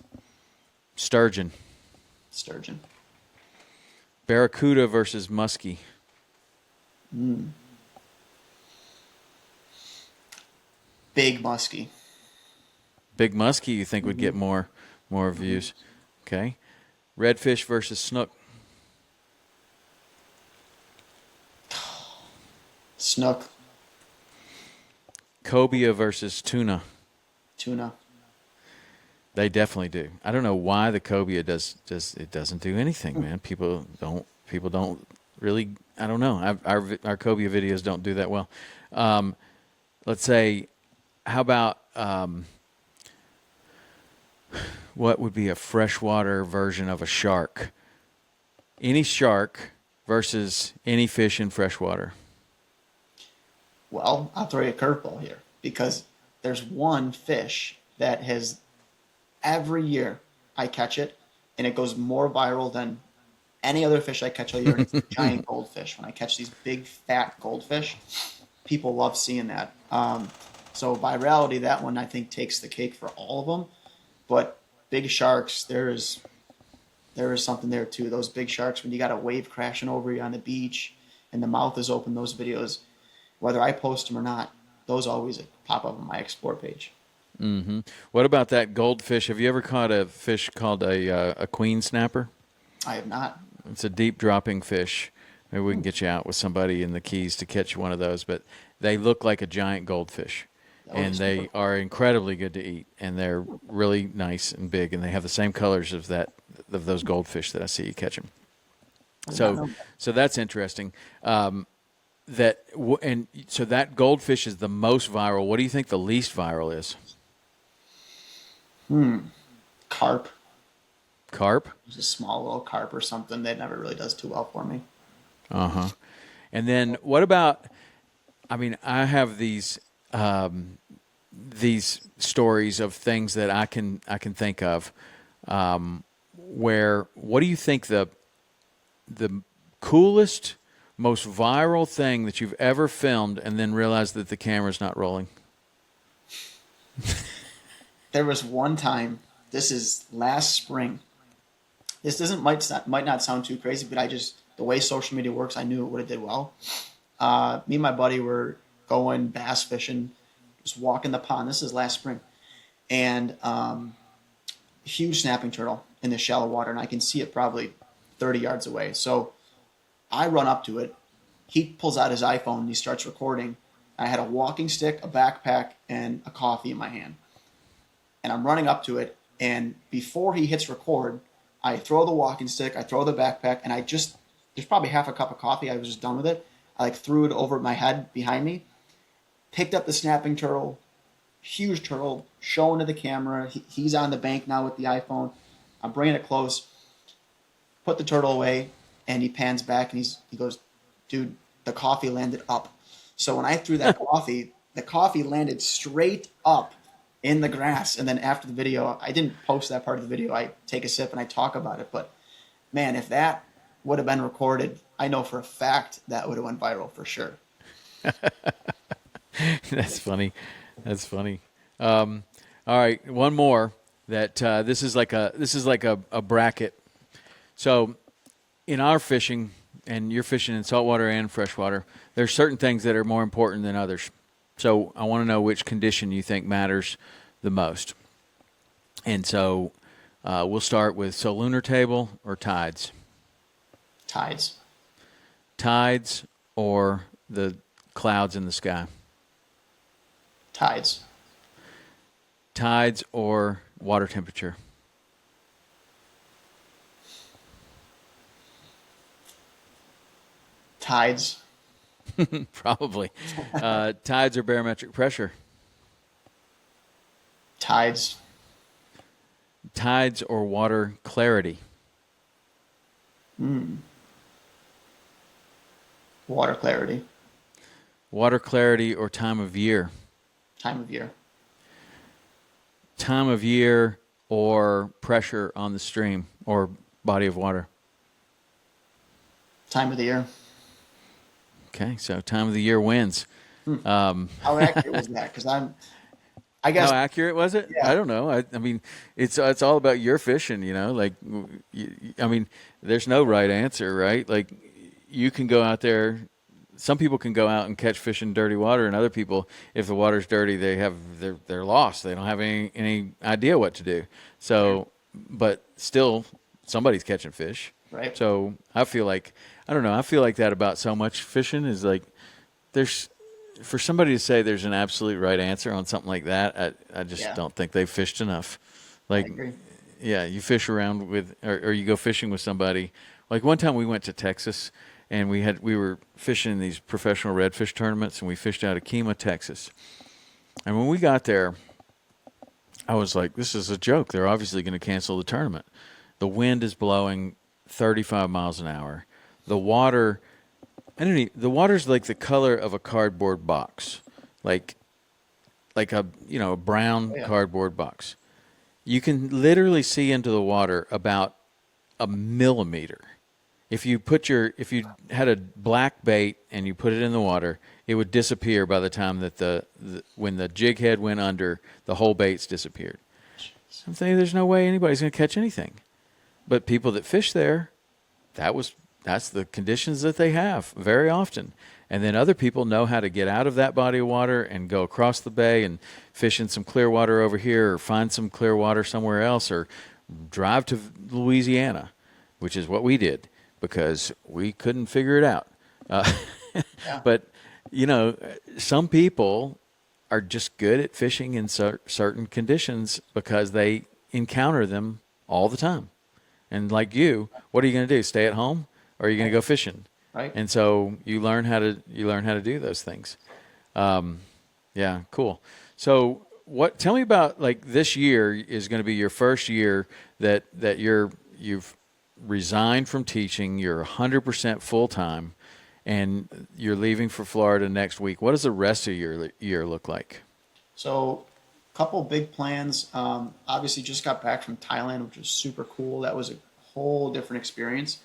sturgeon. Sturgeon. Barracuda versus muskie. Big muskie. Big muskie, you think would get more views. Okay. Redfish versus snook. Snook. Cobia versus tuna. Tuna. They definitely do. I don't know why the cobia it doesn't do anything, man. People don't really. I don't know. Our cobia videos don't do that well. Let's say, how about what would be a freshwater version of a shark? Any shark versus any fish in freshwater. Well, I'll throw you a curveball here because there's one fish that has every year I catch it and it goes more viral than any other fish I catch all year. And it's the giant goldfish. When I catch these big fat goldfish, people love seeing that. So virality, that one I think takes the cake for all of them. But big sharks, there is something there too. Those big sharks, when you got a wave crashing over you on the beach and the mouth is open, those videos, whether I post them or not, those always pop up on my explore page. Mm-hmm. What about that goldfish? Have you ever caught a fish called a queen snapper? I have not. It's a deep dropping fish. Maybe we can get you out with somebody in the Keys to catch one of those, but they look like a giant goldfish. would be and super they cool. are incredibly good to eat, and they're really nice and big, and they have the same colors of those goldfish that I see you catching. I did not So, know that. so that's interesting. And so that goldfish is the most viral. What do you think the least viral is? Carp. Carp. Just a small little carp or something that never really does too well for me. And then what about? I mean, I have these stories of things that I can think of. Where what do you think the coolest, most viral thing that you've ever filmed, and then realized that the camera's not rolling? There was one time, this is last spring. This doesn't might not sound too crazy, but the way social media works, I knew it would have did well. Me and my buddy were going bass fishing, just walking the pond. This is last spring, and huge snapping turtle in the shallow water, and I can see it probably 30 yards away. So I run up to it. He pulls out his iPhone and he starts recording. I had a walking stick, a backpack, and a coffee in my hand. And I'm running up to it. And before he hits record, I throw the walking stick, I throw the backpack, and there's probably half a cup of coffee. I was just done with it. I threw it over my head behind me, picked up the snapping turtle, huge turtle, showing to the camera. He's on the bank now with the iPhone. I'm bringing it close, put the turtle away, and he pans back and he goes, dude, the coffee landed up. So when I threw that coffee, the coffee landed straight up in the grass. And then after the video, I didn't post that part of the video. I take a sip and I talk about it. But man, if that would have been recorded, I know for a fact that would have went viral for sure. That's funny. That's funny. All right, one more. This is like a bracket. So, in our fishing, and you're fishing in saltwater and freshwater, there's certain things that are more important than others. So, I want to know which condition you think matters the most. And so, we'll start with lunar table or tides. Tides. Tides or the clouds in the sky. Tides. Tides or water temperature. Tides. Probably. Tides or barometric pressure. Tides. Tides or water clarity. Water clarity. Water clarity or time of year. Time of year. Time of year or pressure on the stream or body of water. Time of the year. Okay, so time of the year wins. How accurate was that? Because I guess. How accurate was it? Yeah. I don't know. I mean, it's all about your fishing, you know. Like, I mean, there's no right answer, right? Like, you can go out there. Some people can go out and catch fish in dirty water, and other people, if the water's dirty, they're lost. They don't have any idea what to do. So, but still, somebody's catching fish. Right. So I feel like I feel like that about so much fishing is like for somebody to say there's an absolute right answer on something like that, I just don't think they've fished enough. Like, I agree. yeah, you fish around with, or you go fishing with somebody. Like one time we went to Texas and we were fishing in these professional redfish tournaments, and we fished out of Kemah, Texas. And when we got there, I was like, this is a joke. They're obviously going to cancel the tournament. The wind is blowing 35 miles an hour. The water, the water's like the color of a cardboard box, like a brown cardboard box. You can literally see into the water about a millimeter. If you had a black bait and you put it in the water, it would disappear by the time that when the jig head went under, the whole bait's disappeared. I'm thinking there's no way anybody's going to catch anything. But people that fish there, that's the conditions that they have very often. And then other people know how to get out of that body of water and go across the bay and fish in some clear water over here, or find some clear water somewhere else, or drive to Louisiana, which is what we did because we couldn't figure it out. But, some people are just good at fishing in certain conditions because they encounter them all the time. And like you, what are you going to do? Stay at home, or are you going to go fishing? Right. And so you learn how to do those things. Yeah, cool. So tell me about, like, this year is going to be your first year that you've resigned from teaching, you're 100% full time, and you're leaving for Florida next week. What does the rest of your year look like? So, a couple big plans. Obviously, just got back from Thailand, which was super cool. That was a whole different experience.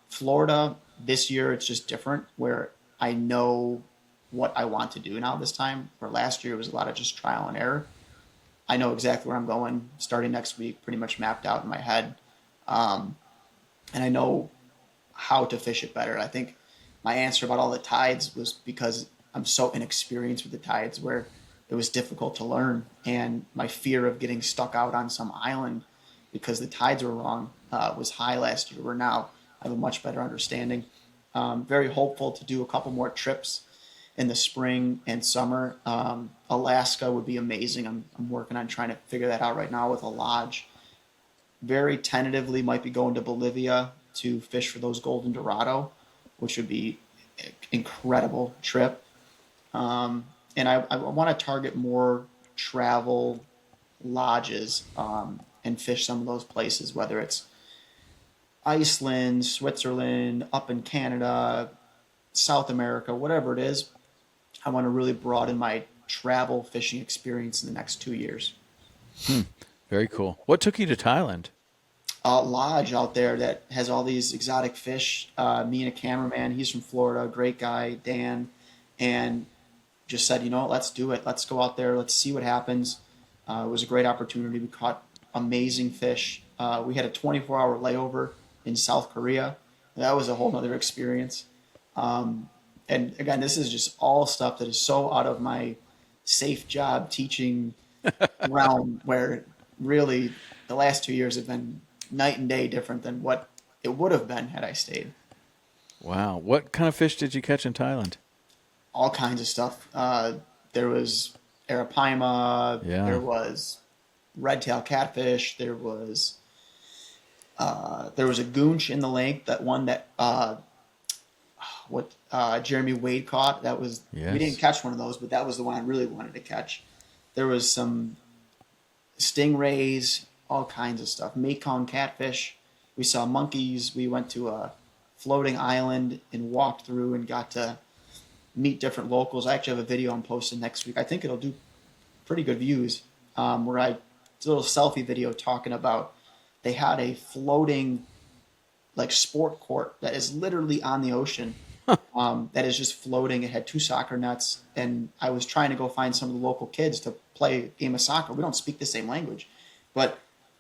Florida, this year, it's just different where I know what I want to do now this time. Where last year, it was a lot of just trial and error. I know exactly where I'm going starting next week, pretty much mapped out in my head. And I know how to fish it better. I think my answer about all the tides was because I'm so inexperienced with the tides where it was difficult to learn. And my fear of getting stuck out on some island because the tides were wrong was high last year, where now I have a much better understanding. Very hopeful to do a couple more trips in the spring and summer. Alaska would be amazing. I'm working on trying to figure that out right now with a lodge. Very tentatively might be going to Bolivia to fish for those golden dorado, which would be an incredible trip. And I want to target more travel lodges and fish some of those places, whether it's Iceland, Switzerland, up in Canada, South America, whatever it is. I want to really broaden my travel fishing experience in the next 2 years. Very cool. What took you to Thailand? A lodge out there that has all these exotic fish. Me and a cameraman, he's from Florida, great guy, Dan, and just said, let's do it. Let's go out there. Let's see what happens. It was a great opportunity. We caught amazing fish. We had a 24-hour layover in South Korea. That was a whole other experience. And again, this is just all stuff that is so out of my safe job teaching realm, where really the last 2 years have been night and day different than what it would have been had I stayed. Wow. What kind of fish did you catch in Thailand? All kinds of stuff. There was arapaima. Yeah. There was red-tailed catfish. There was a goonch in the lake. That one that Jeremy Wade caught. That was Yes. We didn't catch one of those, but that was the one I really wanted to catch. There was some stingrays, all kinds of stuff. Mekong catfish. We saw monkeys. We went to a floating island and walked through and got to meet different locals. I actually have a video I'm posting next week. I think it'll do pretty good views. Where I did a little selfie video talking about they had a floating like sport court that is literally on the ocean. That is just floating. It had 2 soccer nets, and I was trying to go find some of the local kids to play a game of soccer. We don't speak the same language, but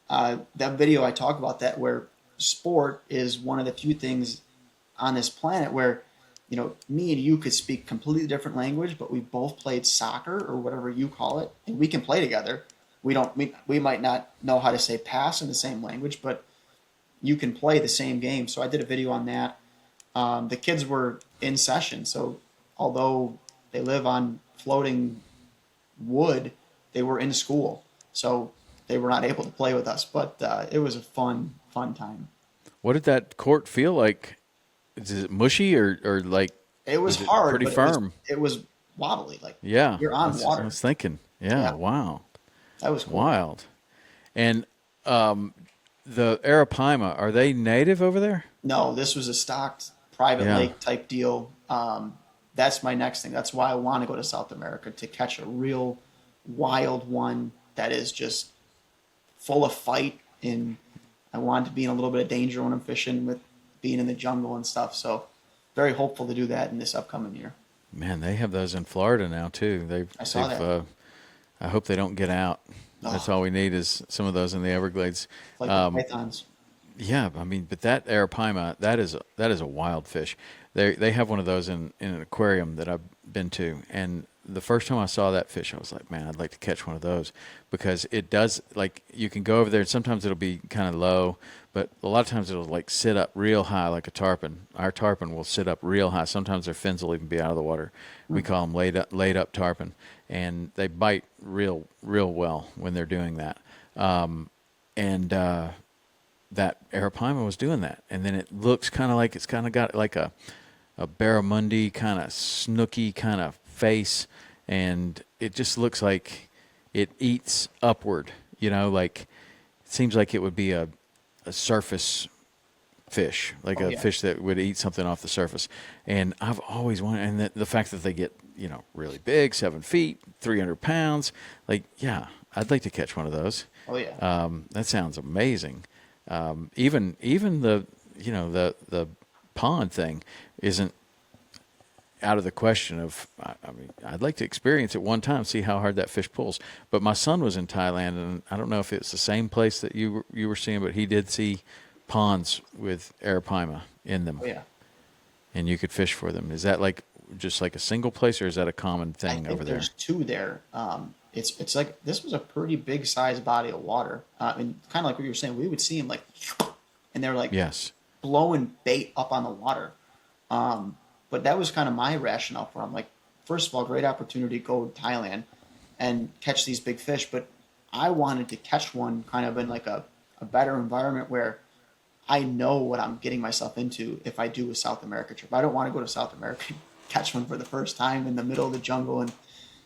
that video I talk about that, where sport is one of the few things on this planet where me and you could speak completely different language, but we both played soccer or whatever you call it, and we can play together. We might not know how to say pass in the same language, but you can play the same game. So I did a video on that. The kids were in session, so although they live on floating wood, they were in school, so they were not able to play with us. But it was a fun time. What did that court feel like? Is it mushy or like? It was hard, pretty but firm. It was wobbly. Like Yeah, you're on that's water. what I was thinking. Yeah. Wow. That was cool. Wild. And the arapaima, are they native over there? No, this was a stocked private lake type deal. That's my next thing. That's why I want to go to South America, to catch a real wild one that is just full of fight. And I want to be in a little bit of danger when I'm fishing, with being in the jungle and stuff. So very hopeful to do that in this upcoming year. Man, they have those in Florida now too. I saw that. I hope they don't get out. That's all we need is some of those in the Everglades. Like the pythons. Yeah, I mean, but that arapaima, that is a wild fish. They have one of those in an aquarium that I've been to, and the first time I saw that fish, I was like, man, I'd like to catch one of those, because it does, like, you can go over there and sometimes it'll be kind of low, but a lot of times it'll like sit up real high like a tarpon. Our tarpon will sit up real high. Sometimes their fins will even be out of the water. We call them laid up tarpon, and they bite real well when they're doing that. And that arapaima was doing that, and then it looks kind of like it's kind of got like a barramundi kind of snooky kind of face, and it just looks like it eats upward. Like it seems like it would be a surface fish, like a fish that would eat something off the surface. And I've always wanted, and the fact that they get really big, 7 feet, 300 pounds, like I'd like to catch one of those. Oh yeah. That sounds amazing. Even the the pond thing isn't out of the question of, I mean, I'd like to experience it one time, see how hard that fish pulls. But my son was in Thailand, and I don't know if it's the same place that you were seeing, but he did see ponds with arapaima in them. Oh yeah. And you could fish for them. Is that like just like a single place, or is that a common thing over there? There's two there. It's like, this was a pretty big sized body of water. And kind of like what you were saying, we would see them like, and they're like blowing bait up on the water. But that was kind of my rationale for them. Like, first of all, great opportunity to go to Thailand and catch these big fish. But I wanted to catch one kind of in like a better environment where I know what I'm getting myself into if I do a South America trip. I don't want to go to South America and catch one for the first time in the middle of the jungle and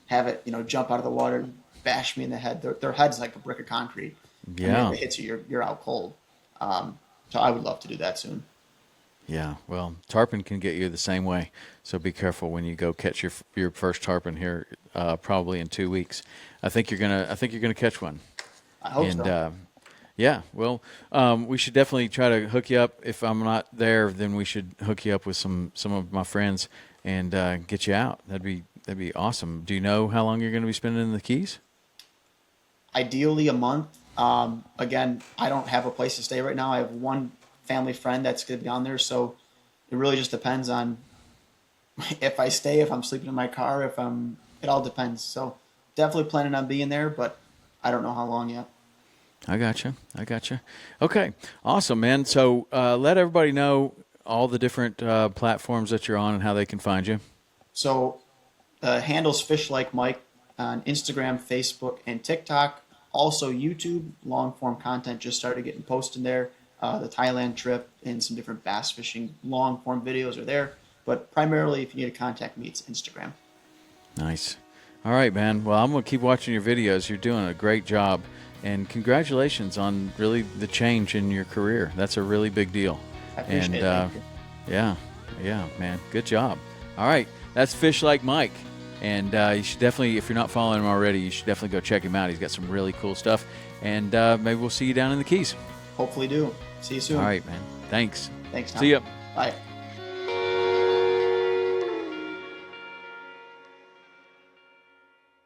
have it, jump out of the water and bash me in the head. Their head's like a brick of concrete. Yeah. And if it hits you, you're out cold. So I would love to do that soon. Yeah, well, tarpon can get you the same way, so be careful when you go catch your first tarpon here, probably in 2 weeks. I think you're gonna catch one. I hope so. Yeah, well, we should definitely try to hook you up. If I'm not there, then we should hook you up with some of my friends and get you out. That'd be awesome. Do you know how long you're going to be spending in the Keys? Ideally a month. Again, I don't have a place to stay right now. I have one family friend that's going to be on there, so it really just depends on if I stay, if I'm sleeping in my car, it all depends. So definitely planning on being there, but I don't know how long yet. I gotcha. Okay, awesome, man. So let everybody know all the different platforms that you're on and how they can find you. So handles Fish Like Mike on Instagram, Facebook, and TikTok. Also YouTube, long form content just started getting posted there. The Thailand trip and some different bass fishing long form videos are there. But primarily, if you need to contact me, it's Instagram. Nice. All right, man. Well, I'm going to keep watching your videos. You're doing a great job. And congratulations on really the change in your career. That's a really big deal. I appreciate it. Thank you. Yeah, man. Good job. All right. That's Fish Like Mike. And you should definitely, if you're not following him already, you should definitely go check him out. He's got some really cool stuff. And maybe we'll see you down in the Keys. Hopefully do. See you soon. All right, man. Thanks. Thanks, Tom. See ya. Bye.